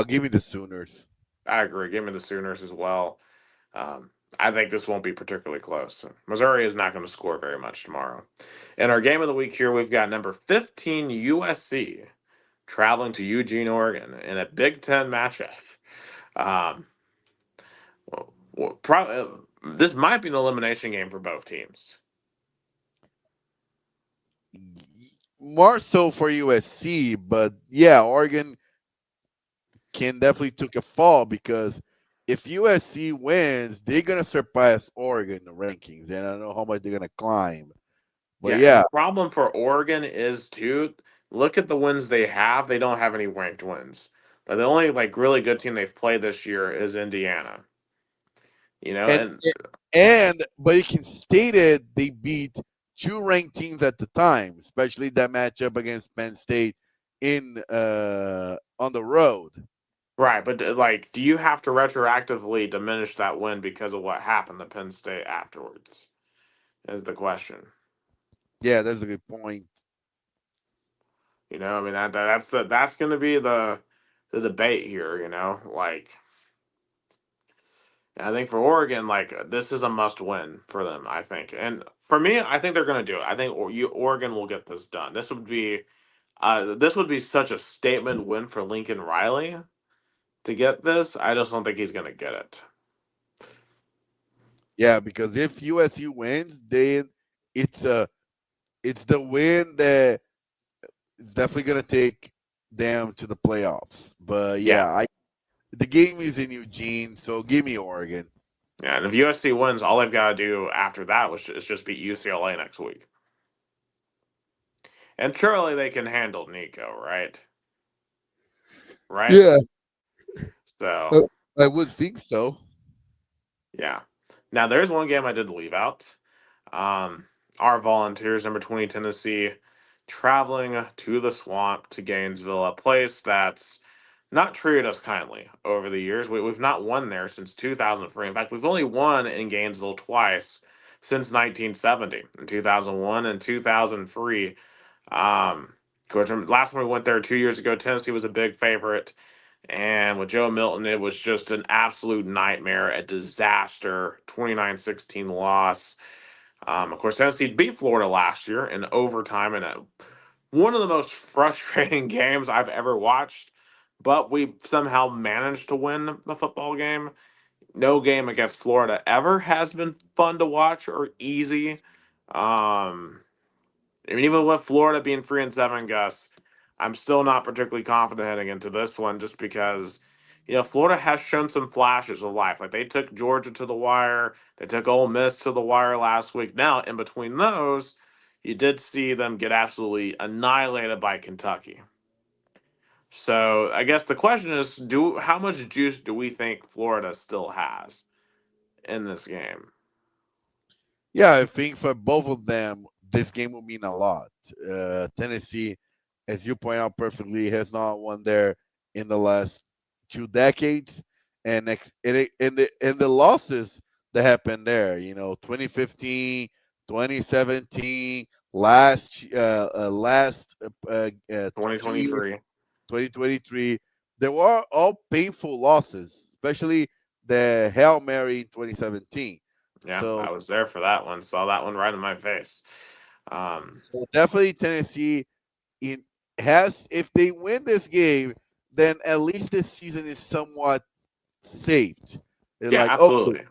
Give me the Sooners. I agree. Give me the Sooners as well. Um, I think this won't be particularly close. Missouri is not going to score very much tomorrow. In our game of the week here, we've got number 15 USC traveling to Eugene, Oregon in a Big Ten matchup. Um, this might be an elimination game for both teams. More so for USC, but yeah, Oregon can definitely take a fall because if USC wins, they're gonna surpass Oregon in the rankings, and I don't know how much they're gonna climb. But Yeah, and yeah, the problem for Oregon is too. Look at the wins they have. They don't have any ranked wins. The only really good team they've played this year is Indiana. and And but you can state it, they beat two ranked teams at the time, especially that matchup against Penn State in on the road. right, but do you have to retroactively diminish that win because of what happened to Penn State afterwards? Is the question. Yeah, that's a good point. I mean that's going to be the debate here. I think for Oregon, this is a must win for them. I think, and for me, I think they're going to do it. I think Oregon will get this done. This would be such a statement win for Lincoln Riley to get this. I just don't think he's going to get it. Yeah, because if USC wins, then it's a it's the win that is definitely gonna take them to the playoffs. But Yeah, yeah, the game is in Eugene, so give me Oregon. yeah. And if USC wins, all they've got to do after that is just beat UCLA next week. And surely they can handle Nico, right? Right. Yeah, So I would think so. yeah. Now there's one game I did leave out. Um, our Volunteers, number 20 Tennessee, traveling to the Swamp to Gainesville, a place that's not treated us kindly over the years. We've not won there since 2003. In fact, we've only won in Gainesville twice since 1970, in 2001 and 2003. Of course, last time we went there 2 years ago, Tennessee was a big favorite. And with Joe Milton, it was just an absolute nightmare, a disaster, 29-16 loss. Of course, Tennessee beat Florida last year in overtime in one of the most frustrating games I've ever watched. But we somehow managed to win the football game. No game against Florida ever has been fun to watch or easy. Um, I mean, even with Florida being 3-7, Gus, I'm still not particularly confident heading into this one just because, Florida has shown some flashes of life. Like they took Georgia to the wire, they took Ole Miss to the wire last week. Now, in between those, you did see them get absolutely annihilated by Kentucky. So I guess the question is, how much juice do we think Florida still has in this game? Yeah, I think for both of them, this game will mean a lot. Tennessee, as you point out perfectly, has not won there in the last 2 decades, and the losses that happened there, 2015, 2017, last 2 years, 2023. 2023, they were all painful losses, especially the Hail Mary in 2017. Yeah, So I was there for that one. Saw that one right in my face. Um, So definitely Tennessee in has if they win this game, then at least this season is somewhat saved. They're Yeah, like, okay, absolutely.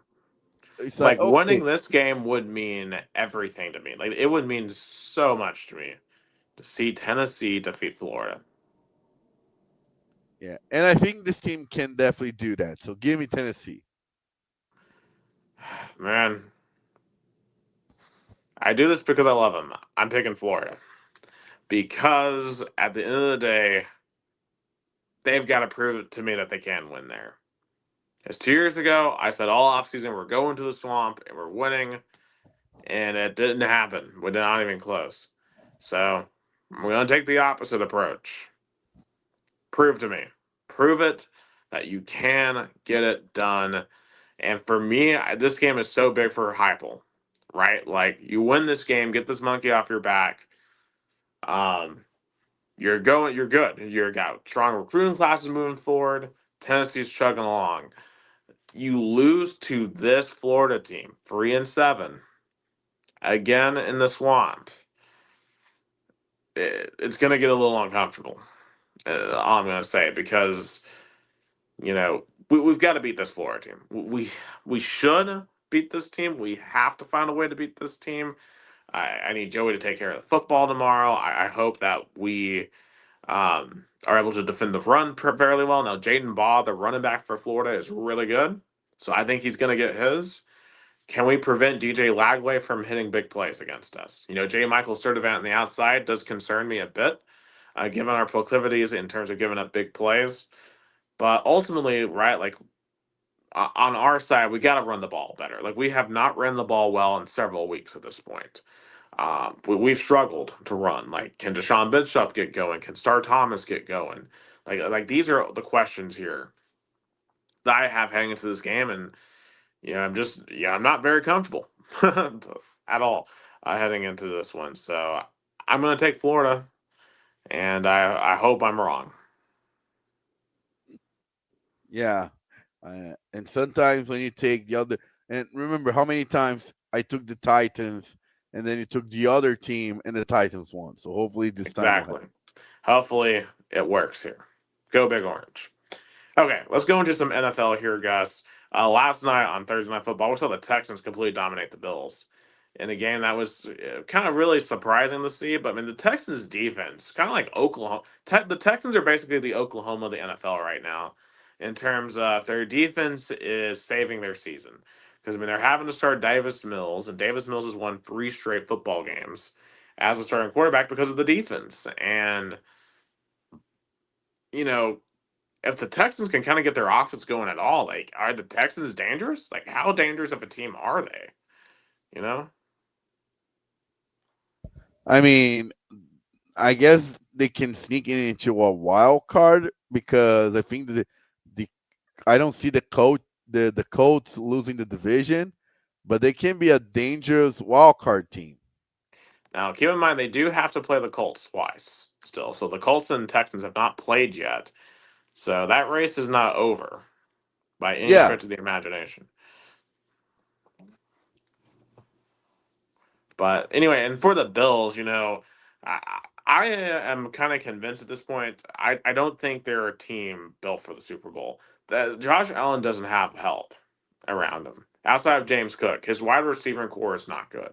it's like Like okay, winning this game would mean everything to me. Like it would mean so much to me to see Tennessee defeat Florida. yeah. And I think this team can definitely do that. So give me Tennessee. Man, I do this because I love them. I'm picking Florida because at the end of the day, they've got to prove it to me that they can win there. Because 2 years ago, I said all offseason we're going to the swamp and we're winning, and it didn't happen. We're not even close. So we're going to take the opposite approach. Prove to me. Prove it that you can get it done. And for me, this game is so big for Heupel, right? Like you win this game, get this monkey off your back. Um, you're good. You're got strong recruiting classes moving forward. Tennessee's chugging along. You lose to this Florida team, 3-7, again in the swamp. It's going to get a little uncomfortable. All I'm going to say because we've got to beat this Florida team. We should beat this team. We have to find a way to beat this team. I need Joey to take care of the football tomorrow. I hope that we are able to defend the run fairly well. Now, Jaden Baugh, the running back for Florida, is really good. So I think he's going to get his. Can we prevent DJ Lagway from hitting big plays against us? J. Michael Sturdivant on the outside does concern me a bit, given our proclivities in terms of giving up big plays. But ultimately, right, like on our side, we got to run the ball better. Like we have not run the ball well in several weeks at this point. We've struggled to run. Like, can Deshaun Bishop get going? Can Star Thomas get going? Like these are the questions here that I have heading into this game, and I'm not very comfortable at all heading into this one. So I'm going to take Florida, and I hope I'm wrong. Yeah. And sometimes when you take the other, and remember how many times I took the Titans and then you took the other team and the Titans won. So hopefully this time will Exactly. happen. Hopefully it works here. Go Big Orange. Okay, let's go into some NFL here, Gus. Last night on Thursday Night Football, we saw the Texans completely dominate the Bills in a game that was kind of really surprising to see. But I mean, the Texans' defense, kind of like Oklahoma, the Texans are basically the Oklahoma of the NFL right now in terms of their defense is saving their season. Because I mean, they're having to start Davis Mills, and Davis Mills has won 3 straight football games as a starting quarterback because of the defense. And you know, if the Texans can kind of get their offense going at all, like, are the Texans dangerous? Like, how dangerous of a team are they? You know? I mean, I guess they can sneak in into a wild card because I think the I don't see the Colts losing the division, but they can be a dangerous wild card team. Now, keep in mind, they do have to play the Colts twice still. So the Colts and Texans have not played yet. So that race is not over by any Yeah, stretch of the imagination. But anyway, and for the Bills, I, I am kind of convinced at this point. I don't think they're a team built for the Super Bowl. Josh Allen doesn't have help around him outside of James Cook. His wide receiver core is not good.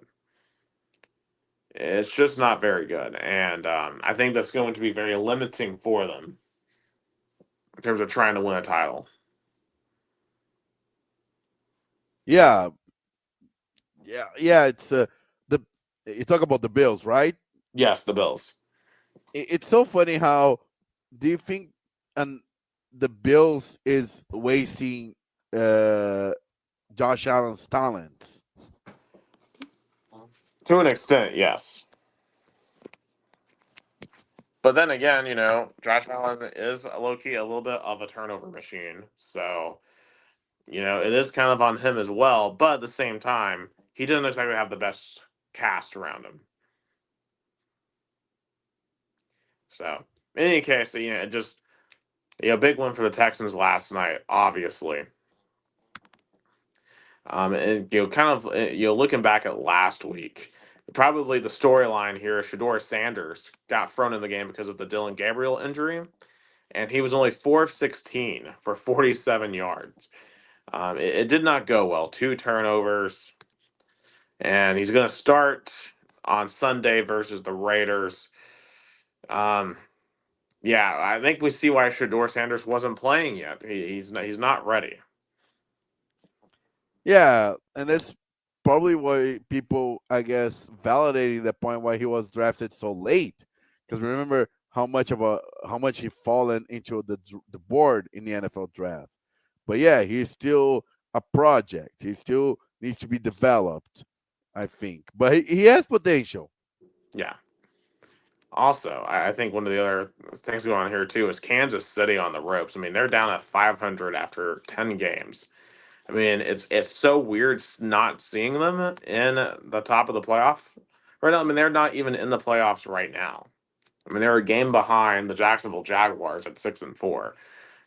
It's just not very good, and I think that's going to be very limiting for them in terms of trying to win a title. yeah, yeah. It's the you talk about the Bills, right? Yes, the Bills. It's so funny how do you think and the Bills is wasting uh, Josh Allen's talents? To an extent, yes. But then again, Josh Allen is low key a little bit of a turnover machine. So, it is kind of on him as well. But at the same time, he doesn't exactly have the best cast around him. So, in any case, it just, big one for the Texans last night, obviously. And kind of looking back at last week, probably the storyline here: Shador Sanders got thrown in the game because of the Dylan Gabriel injury, and he was only 4 of 16 for 47 yards. It did not go well. Two turnovers, and he's going to start on Sunday versus the Raiders. Um, yeah, I think we see why Shador Sanders wasn't playing yet. He's not ready. Yeah, and that's probably why people, I guess, validating the point why he was drafted so late. Because remember how much he fallen into the board in the NFL draft. But yeah, he's still a project. He still needs to be developed, I think. But he has potential. Yeah. Also, I think one of the other things going on here too is Kansas City on the ropes. I mean, they're down at 500 after 10 games. I mean, it's so weird not seeing them in the top of the playoff right now. I mean, they're not even in the playoffs right now. I mean, they're a game behind the Jacksonville Jaguars at 6-4,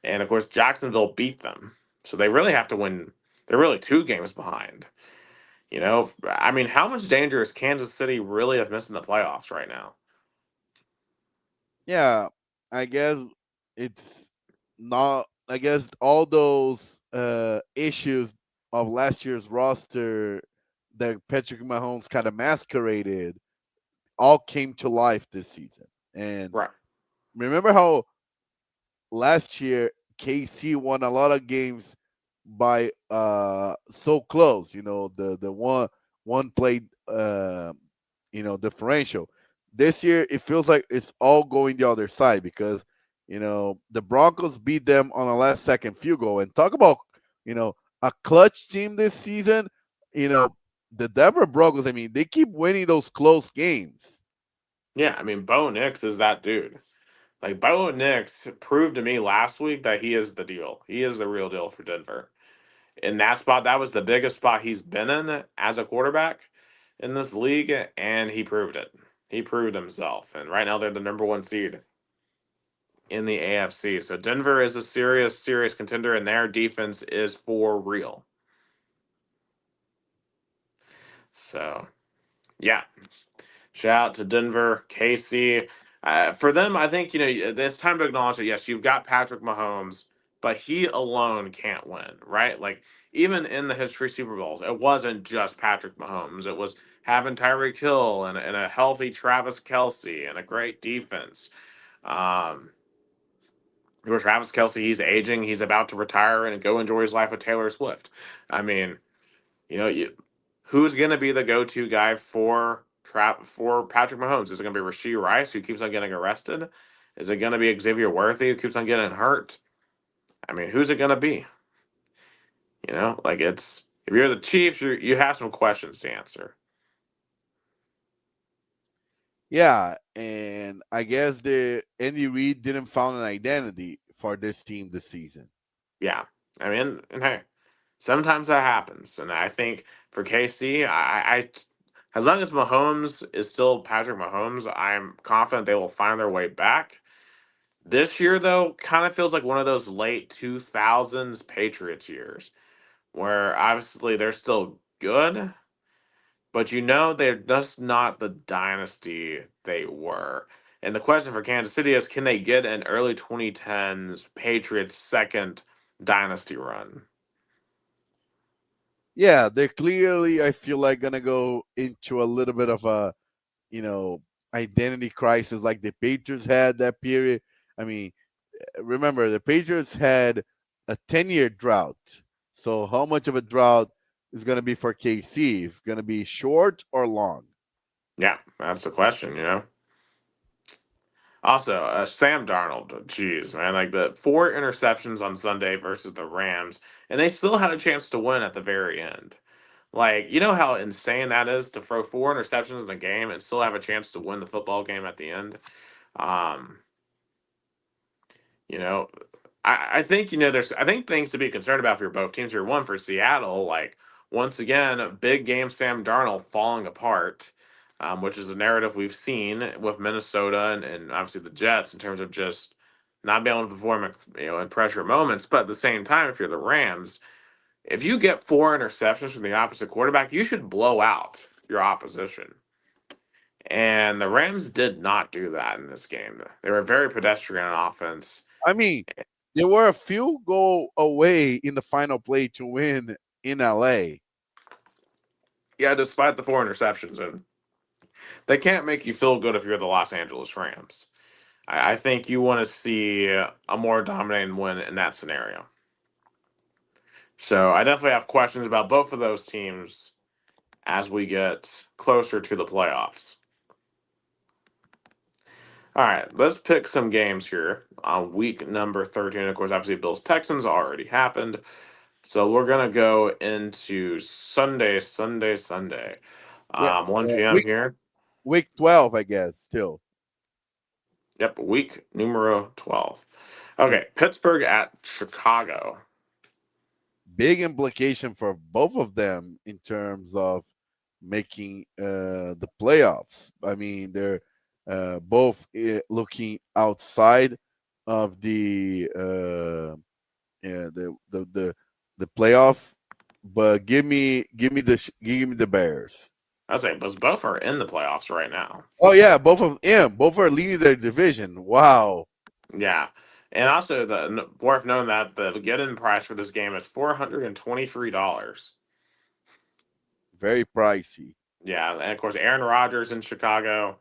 and of course, Jacksonville beat them, so they really have to win. They're really two games behind. I mean, how much danger is Kansas City really of missing the playoffs right now? Yeah, I guess it's not. I guess all those issues of last year's roster that Patrick Mahomes kind of masqueraded all came to life this season. And Right. remember how last year KC won a lot of games by so close, the one play differential. This year it feels like it's all going the other side because the Broncos beat them on a last second field goal. And talk about a clutch team this season. You know the Denver Broncos. I mean, they keep winning those close games. Yeah, I mean, Bo Nix is that dude. Like, Bo Nix proved to me last week that he is the deal. He is the real deal for Denver. In that spot, that was the biggest spot he's been in as a quarterback in this league, and he proved it. He proved himself. And right now, they're the number one seed in the AFC. So Denver is a serious, serious contender, and their defense is for real. So, yeah. Shout out to Denver, KC. For them, I think it's time to acknowledge that yes, you've got Patrick Mahomes, but he alone can't win, right? Like even in the history of Super Bowls, it wasn't just Patrick Mahomes. It was having Tyreek Hill and a healthy Travis Kelsey and a great defense. Um, where Travis Kelsey, he's aging, he's about to retire and go enjoy his life with Taylor Swift. I mean, who's going to be the go-to guy for Patrick Mahomes? Is it going to be Rashee Rice, who keeps on getting arrested? Is it going to be Xavier Worthy, who keeps on getting hurt? I mean, who's it going to be? Like it's if you're the Chiefs, you have some questions to answer. Yeah, and I guess the Andy Reid didn't found an identity for this team this season. Yeah, I mean, and hey, sometimes that happens, and I think for KC, as long as Mahomes is still Patrick Mahomes, I'm confident they will find their way back. This year, though, kind of feels like one of those late 2000s Patriots years where obviously they're still good, but they're just not the dynasty they were. And the question for Kansas City is can they get an early 2010s Patriots second dynasty run? Yeah, they're clearly, I feel like, gonna go into a little bit of a, you know, identity crisis like the Patriots had that period. I mean, remember the Patriots had a 10-year drought. So how much of a drought is gonna be for KC? Is gonna be short or long? Yeah, that's the question. Also, Sam Darnold, geez, man, like the four interceptions on Sunday versus the Rams, and they still had a chance to win at the very end. Like, you know how insane that is to throw four interceptions in a game and still have a chance to win the football game at the end. Um, you know, I think there's I think things to be concerned about for both teams. Here, one for Seattle, like once again, a big game Sam Darnold falling apart, which is a narrative we've seen with Minnesota and obviously the Jets in terms of just not being able to perform in pressure moments. But at the same time, if you're the Rams, if you get four interceptions from the opposite quarterback, you should blow out your opposition. And the Rams did not do that in this game. They were very pedestrian on offense. I mean, they were a field goal away in the final play to win in LA. Yeah, despite the 4 interceptions, and they can't make you feel good if you're the Los Angeles Rams. I think you want to see a more dominating win in that scenario. So I definitely have questions about both of those teams as we get closer to the playoffs. All right, let's pick some games here on week number 13. Of course, obviously, Bills Texans already happened. So we're going to go into Sunday, Yeah, 1 p.m. week here. week 12, I guess. Still, Yep, week numero 12. Mm. Okay, Pittsburgh at Chicago. Big implication for both of them in terms of making the playoffs. I mean, they're both looking outside of yeah, the playoff. But give me the Bears. I was saying, but both are in the playoffs right now. Oh yeah, both of them. Both are leading their division. Wow, Yeah. And also, worth noting that the get-in price for this game is $423. very pricey. Yeah, and of course, Aaron Rodgers in Chicago.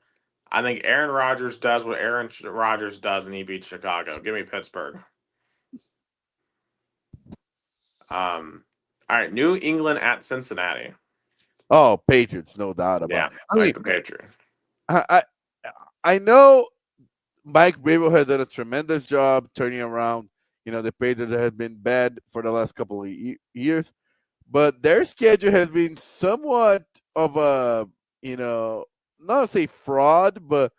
I think Aaron Rodgers does what Aaron Rodgers does, and he beats Chicago. Give me Pittsburgh. All right, New England at Cincinnati. Oh, Patriots, no doubt about Yeah, it. I I mean, like the Patriots. I I, I know Mike Vrabel has done a tremendous job turning around. The Patriots have been bad for the last couple of years, but their schedule has been somewhat of a, not to say fraud, but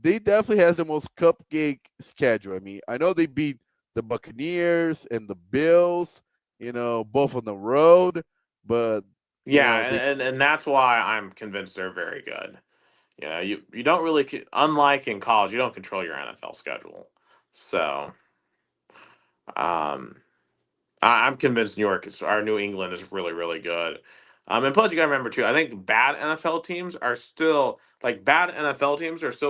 they definitely has the most cupcake schedule. I mean, I know they beat the Buccaneers and the Bills, both on the road, but Yeah, they and that's why I'm convinced they're very good. You don't really, unlike in college, you don't control your NFL schedule. So, um, I'm convinced New England is really, really good. And plus, you got to remember too. I think bad NFL teams are still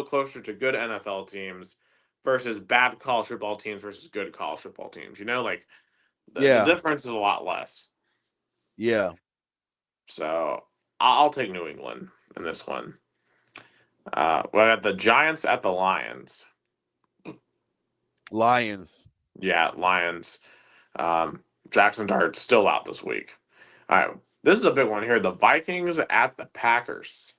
closer to good NFL teams versus bad college football teams versus good college football teams. Like the yeah, difference is a lot less. yeah, So I'll take New England in this one. We got the Giants at the Lions. Lions. Yeah, Lions. Jackson Dart still out this week. All right, this is a big one here. The Vikings at the Packers.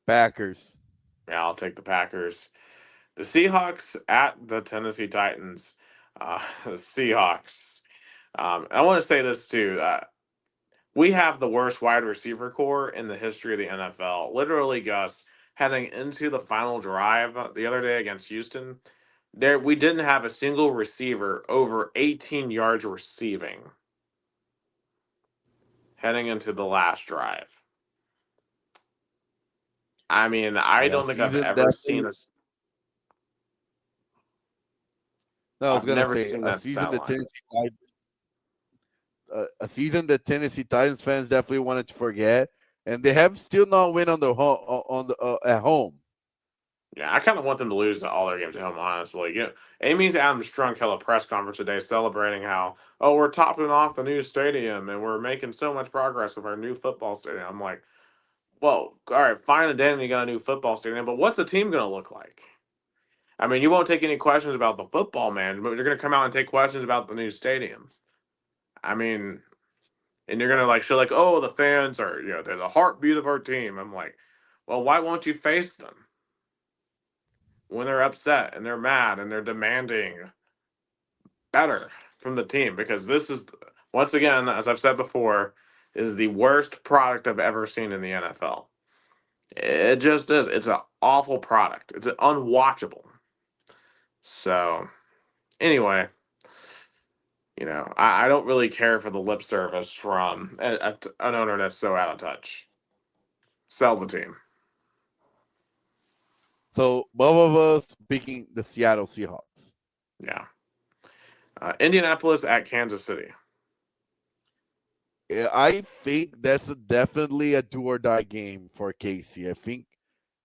Packers. Yeah, I'll take the Packers. The Seahawks at the Tennessee Titans. The Seahawks. I want to say this too. We have the worst wide receiver core in the history of the NFL. Literally, Gus, heading into the final drive the other day against Houston, there we didn't have a single receiver over 18 yards receiving heading into the last drive. I mean, I Yeah, don't think I've season ever seen definitely. a. No, I was I've gonna never say seen a that season stat that line. Tennessee Titans fans definitely wanted to forget, and they have still not win on the at home. Yeah, I kind of want them to lose all their games at home, honestly. Amy's Adam Strunk held a press conference today celebrating how, oh, we're topping off the new stadium and we're making so much progress with our new football stadium. I'm like, well, all right, fine and dandy, you got a new football stadium, but what's the team going to look like? I mean, you won't take any questions about the football management, but you're going to come out and take questions about the new stadium. I mean, and you're going to show oh, the fans are, they're the heartbeat of our team. I'm like, well, why won't you face them when they're upset and they're mad and they're demanding better from the team? Because this is, once again, as I've said before, is the worst product I've ever seen in the NFL. It just is. It's an awful product. It's unwatchable. So anyway, I don't really care for the lip service from an owner that's so out of touch. Sell the team. So both of us picking the Seattle Seahawks. Yeah. Indianapolis at Kansas City. Yeah, I think that's definitely a do or die game for Casey. I think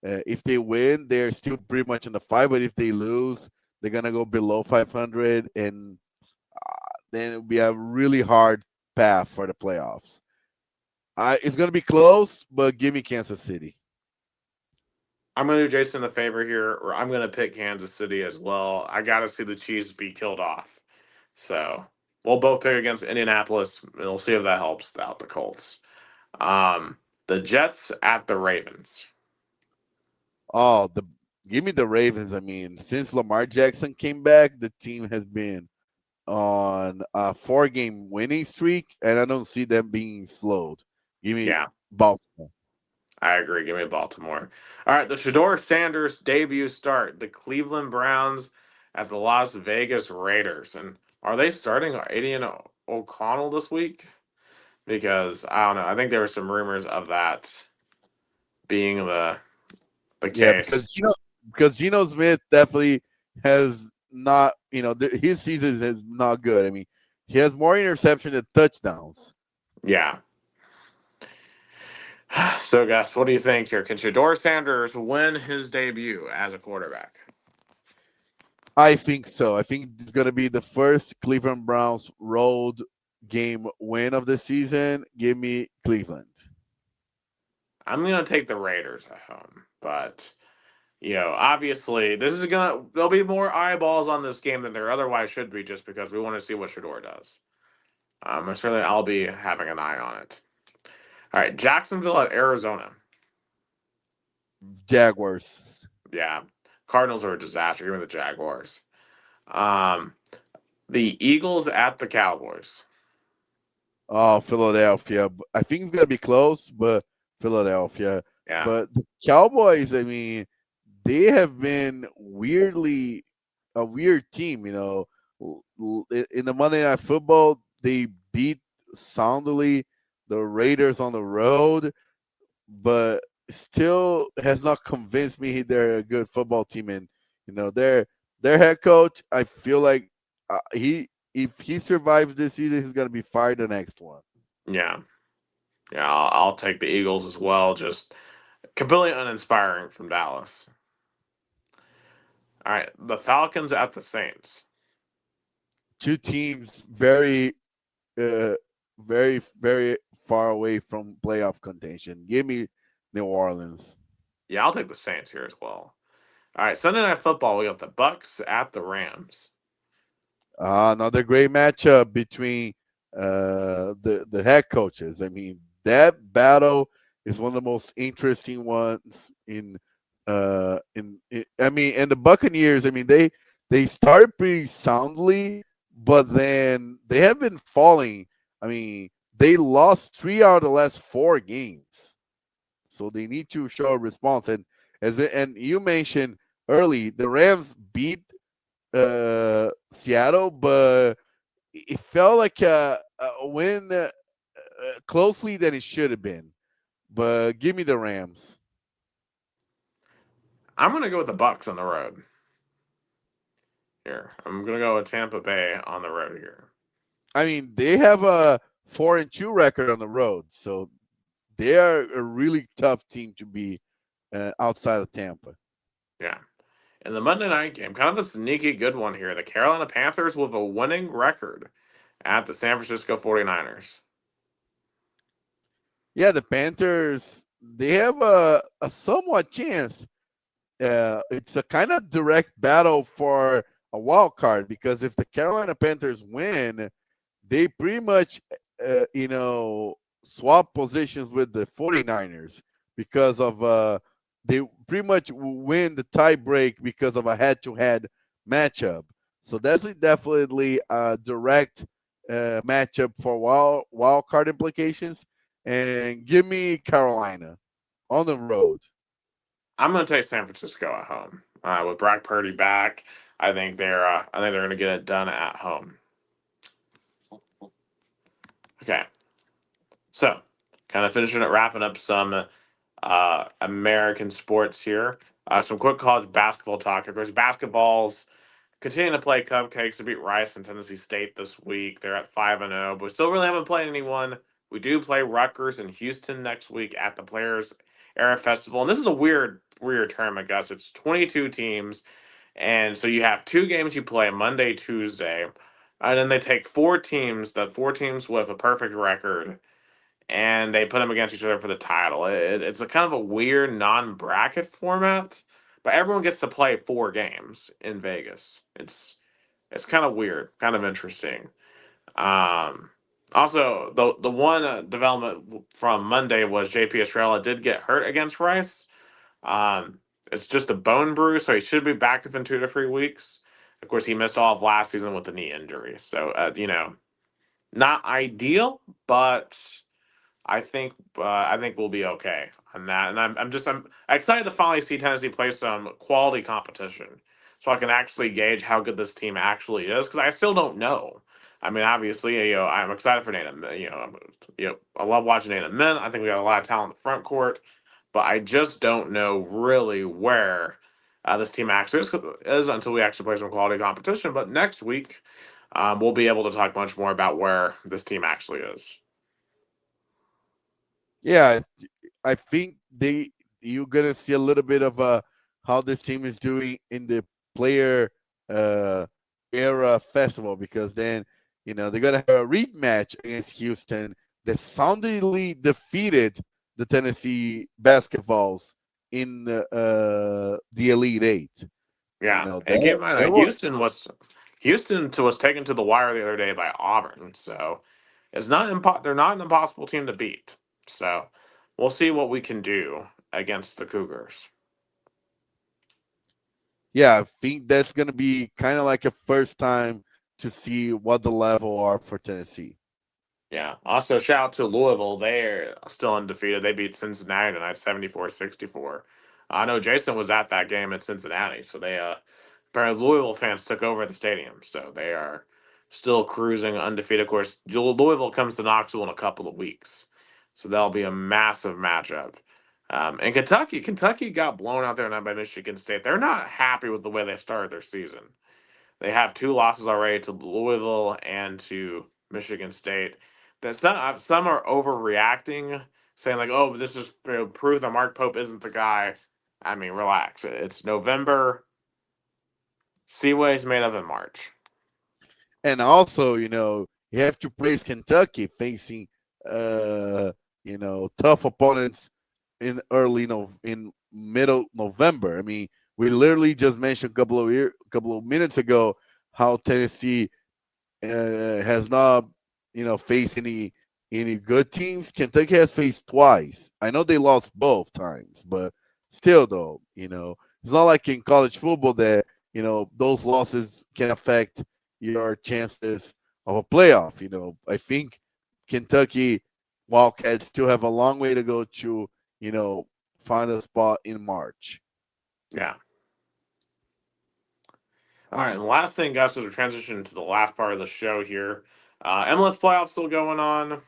If they win, they're still pretty much in the fight. But if they lose, they're gonna go below 500, and then it'll be a really hard path for the playoffs. It's gonna be close, but give me Kansas City. I'm going to do Jason a favor here, or I'm going to pick Kansas City as well. I got to see the Chiefs be killed off. So we'll both pick against Indianapolis, and we'll see if that helps out the Colts. Um, the Jets at the Ravens. Oh, the give me the Ravens. I mean, since Lamar Jackson came back, the team has been on a 4 game winning streak, and I don't see them being slowed. Give me Yeah, Baltimore. I agree. Give me Baltimore. All right, the Shador Sanders debut start. The Cleveland Browns at the Las Vegas Raiders. And are they starting Aiden O'Connell this week? Because I don't know. I think there were some rumors of that being the Yeah, case. because Geno Smith definitely has not, his season is not good. I mean, he has more interception than touchdowns. Yeah. So, guys, what do you think here? Can Shador Sanders win his debut as a quarterback? I think so. I think it's going to be the first Cleveland Browns road game win of the season. Give me Cleveland. I'm going to take the Raiders at home, but obviously, there'll be more eyeballs on this game than there otherwise should be, just because we want to see what Shador does. Certainly, I'll be having an eye on it. All right, Jacksonville at Arizona. Jaguars. Yeah, Cardinals are a disaster. Give me the Jaguars. Um, the Eagles at the Cowboys. Oh, Philadelphia. I think it's going to be close, but Philadelphia. Yeah, But the Cowboys, I mean, they have been weirdly a weird team. In the Monday Night Football, they beat soundly the Raiders on the road, but still has not convinced me they're a good football team. And their head coach, I feel like he if he survives this season, he's gonna be fired the next one. yeah, yeah. I'll take the Eagles as well. Just completely uninspiring from Dallas. All right, the Falcons at the Saints. Two teams uh, very far away from playoff contention. Give me New Orleans. Yeah, I'll take the Saints here as well. All right, Sunday Night Football. We got the Bucks at the Rams. Another great matchup between the head coaches. I mean, that battle is one of the most interesting ones I mean, and the Buccaneers. I mean, they started pretty soundly, but then they have been falling. I mean, they lost 3 out of the last 4 games, so they need to show a response. And you mentioned early, the Rams beat Seattle, but it felt like a win closely than it should have been. But give me the Rams. I'm gonna go with the Bucks on the road here. I'm gonna go with Tampa Bay on the road here. I mean, they have a 4-2 record on the road, so they are a really tough team to be outside of Tampa. Yeah. And the Monday night game, kind of a sneaky good one here. The Carolina Panthers with a winning record at the San Francisco 49ers. Yeah, the Panthers, they have a somewhat chance. It's a kind of direct battle for a wild card because if the Carolina Panthers win, they pretty much, swap positions with the 49ers because of they pretty much win the tie break because of a head-to-head matchup. So that's definitely a direct matchup for wild card implications. And give me Carolina on the road. I'm going to take San Francisco at home with Brock Purdy back. I think they're going to get it done at home. Okay, so kind of finishing it, wrapping up some American sports here. Some quick college basketball talk. Of course, basketball's continuing to play cupcakes to beat Rice and Tennessee State this week. They're at 5-0, but we still really haven't played anyone. We do play Rutgers and Houston next week at the Players era festival, and this is a weird term, I guess. It's 22 teams, and so you have two games you play Monday, Tuesday, and then they take four teams with a perfect record, and they put them against each other for the title. It's a kind of a weird non-bracket format, but everyone gets to play four games in Vegas. It's kind of weird, kind of interesting. Um, Also, the one development from Monday was JP Estrella did get hurt against Rice. It's just a bone bruise, so he should be back within 2 to 3 weeks. Of course, he missed all of last season with the knee injury, so not ideal, but I think we'll be okay on that. And I'm excited to finally see Tennessee play some quality competition, so I can actually gauge how good this team actually is, because I still don't know. I mean, obviously, I'm excited for Nathan. I love watching Nathan Min. I think we got a lot of talent in the front court, but I just don't know really where this team actually is until we actually play some quality competition. But next week, we'll be able to talk much more about where this team actually is. Yeah, I think you're gonna see a little bit of how this team is doing in the player uh, era festival, because then they're gonna have a rematch against Houston that soundly defeated the Tennessee basketballs in the Elite Eight. Yeah, and keep That in mind that that was Houston was taken to the wire the other day by Auburn, so they're not an impossible team to beat. So we'll see what we can do against the Cougars. yeah. I think that's gonna be kind of like a first time to see what the level are for Tennessee. Yeah. Also, shout out to Louisville. They're still undefeated. They beat Cincinnati tonight 74-64. I know Jason was at that game in Cincinnati, so apparently Louisville fans took over the stadium, so they are still cruising undefeated. Of course, Louisville comes to Knoxville in a couple of weeks, so that'll be a massive matchup. And Kentucky got blown out there tonight by Michigan State. They're not happy with the way they started their season. They have two losses already to Louisville and to Michigan State. That some are overreacting, saying like, "Oh, this is proof that Mark Pope isn't the guy." I mean, relax. It's November. See what he's made of in March. And also, you have to praise Kentucky facing, tough opponents in in middle November. I mean, we literally just mentioned couple of minutes ago how Tennessee has not, faced any good teams. Kentucky has faced twice. I know they lost both times, but still, though, it's not like in college football that those losses can affect your chances of a playoff. I think Kentucky Wildcats still have a long way to go to, find a spot in March. Yeah. All right. And the last thing, guys, as we transition to the last part of the show here, MLS playoffs still going on,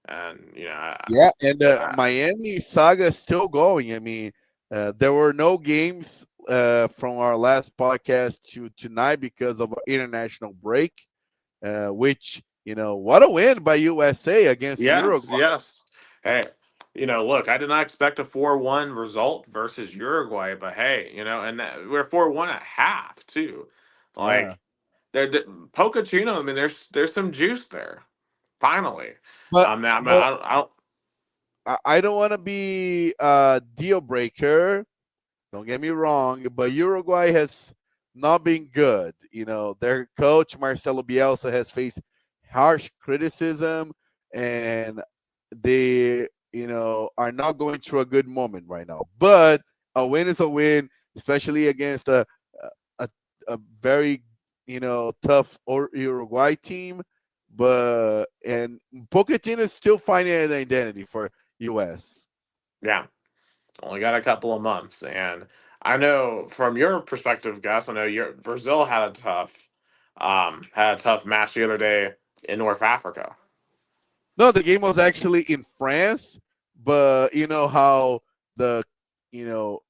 and Yeah, and the I, Miami saga is still going. I mean, there were no games from our last podcast to tonight because of international break, which, what a win by USA against yes, Uruguay. yes. Hey, look, I did not expect a 4-1 result versus Uruguay, but hey, we're 4-1 at half too. Yeah, Like, Pochettino, I mean, there's some juice there. Finally, but but I don't, I don't want to be a deal breaker. Don't get me wrong, but Uruguay has not been good. Their coach Marcelo Bielsa has faced harsh criticism, and they, are not going through a good moment right now. But a win is a win, especially against a, a very, tough Uruguay team. But and Pochettino is still finding an identity for US. yeah, only got a couple of months, and I know from your perspective, Gus. I know Brazil had a tough match the other day in North Africa. No, the game was actually in France, but you know how the you know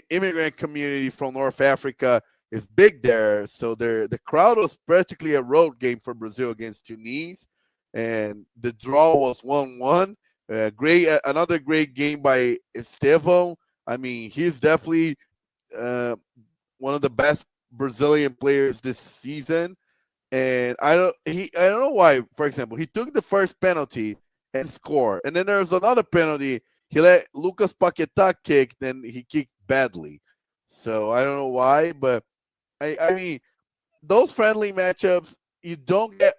immigrant community from North Africa is big there, so the crowd was practically a road game for Brazil against Tunis, and the draw was 1-1. Another great game by Estevão. I mean, he's definitely uh, one of the best Brazilian players this season. And I don't know why. For example, he took the first penalty and scored, and then there's another penalty. He let Lucas Paquetá kick, then he kicked badly. So I don't know why, but I mean those friendly matchups, you don't get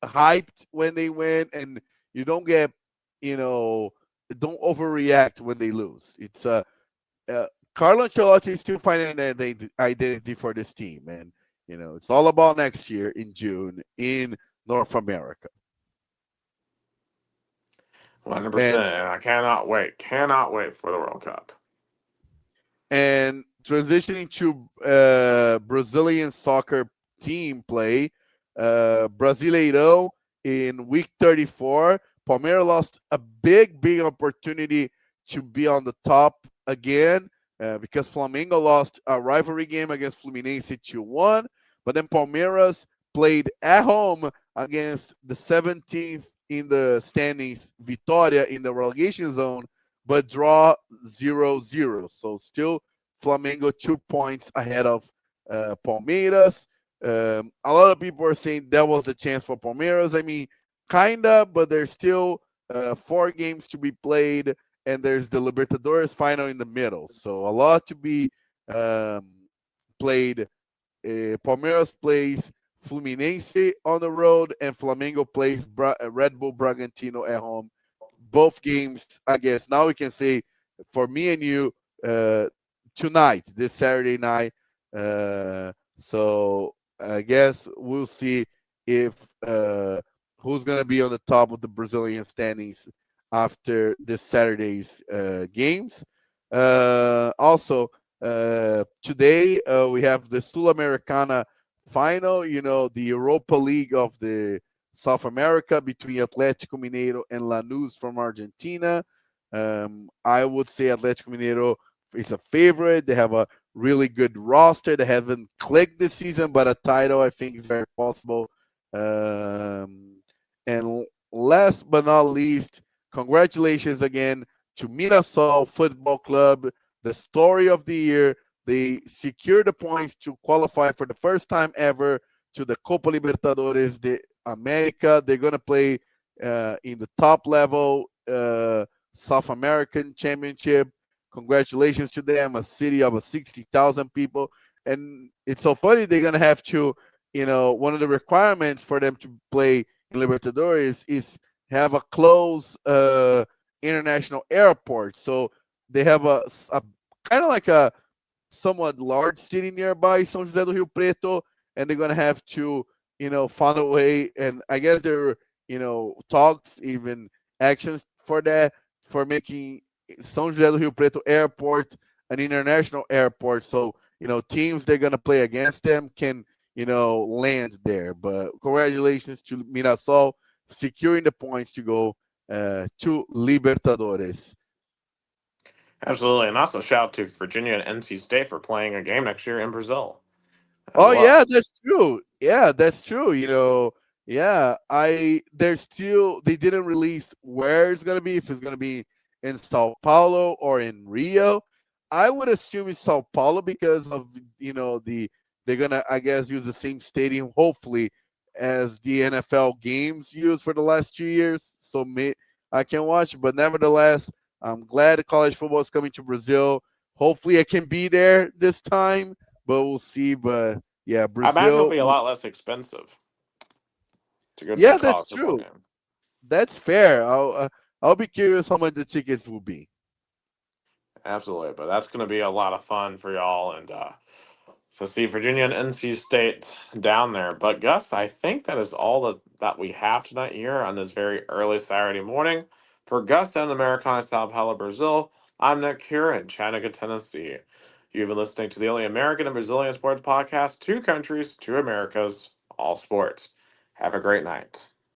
hyped when they win, and you don't get you know don't overreact when they lose. It's uh, Carlo Ancelotti is still finding the identity for this team, and it's all about next year in June in North America. 100%. And And I cannot wait. Cannot wait for the World Cup. transitioning to Brazilian soccer team play, Brasileirão in week 34, Palmeiras lost a big opportunity to be on the top again because Flamengo lost a rivalry game against Fluminense 2-1, but then Palmeiras played at home against the 17th in the standings, Vitória in the relegation zone, but draw 0-0. So still Flamengo 2 points ahead of Palmeiras. A lot of people are saying that was the chance for Palmeiras. I mean, kinda, but there's still 4 games to be played, and there's the Libertadores final in the middle. So a lot to be um, played. Palmeiras plays Fluminense on the road, and Flamengo plays Red Bull Bragantino at home. Both games, I guess. Now we can say for me and you tonight, this Saturday night. So I guess we'll see if who's gonna be on the top of the Brazilian standings after this Saturday's games. Also, today we have the Sul-Americana final. The Europa League of the South America between Atlético Mineiro and Lanús from Argentina. I would say Atlético Mineiro is a favorite. They have a really good roster. They haven't clicked this season, but a title I think is very possible. And last but not least, congratulations again to Mirassol Football Club, the story of the year. They secured the points to qualify for the first time ever to the Copa Libertadores de America. They're going to play in the top level South American Championship. Congratulations to them, a city of 60,000 people. And it's so funny, they're going to have to, one of the requirements for them to play in Libertadores is have a close international airport. So they have a kind of like a somewhat large city nearby, São José do Rio Preto, and they're gonna have to, find a way. And I guess there are, talks, even actions for that, for making São José do Rio Preto Airport an international airport. So teams they're gonna play against them can land there. But congratulations to Mirassol securing the points to go to Libertadores. Absolutely. And also shout out to Virginia and NC State for playing a game next year in Brazil as Oh well. yeah, that's true. Yeah, that's true. Yeah, they didn't release where it's gonna be, if it's gonna be in Sao Paulo or in Rio. I would assume it's Sao Paulo because of they're gonna, I guess, use the same stadium hopefully as the NFL games used for the last 2 years. So I can watch, but nevertheless, I'm glad college football is coming to Brazil. Hopefully, I can be there this time, but we'll see. But yeah, I imagine it'll Brazil. be a lot less expensive to go to a Yeah, that's college football true. game. That's fair. I'll be curious how much the tickets will be. Absolutely. But that's going to be a lot of fun for y'all. And so see Virginia and NC State down there. But Gus, I think that is all that we have tonight here on this very early Saturday morning. For Gus and Americana Sao Paulo, Brazil, I'm Nick here in Chattanooga, Tennessee. You've been listening to the only American and Brazilian sports podcast, two countries, two Americas, all sports. Have a great night.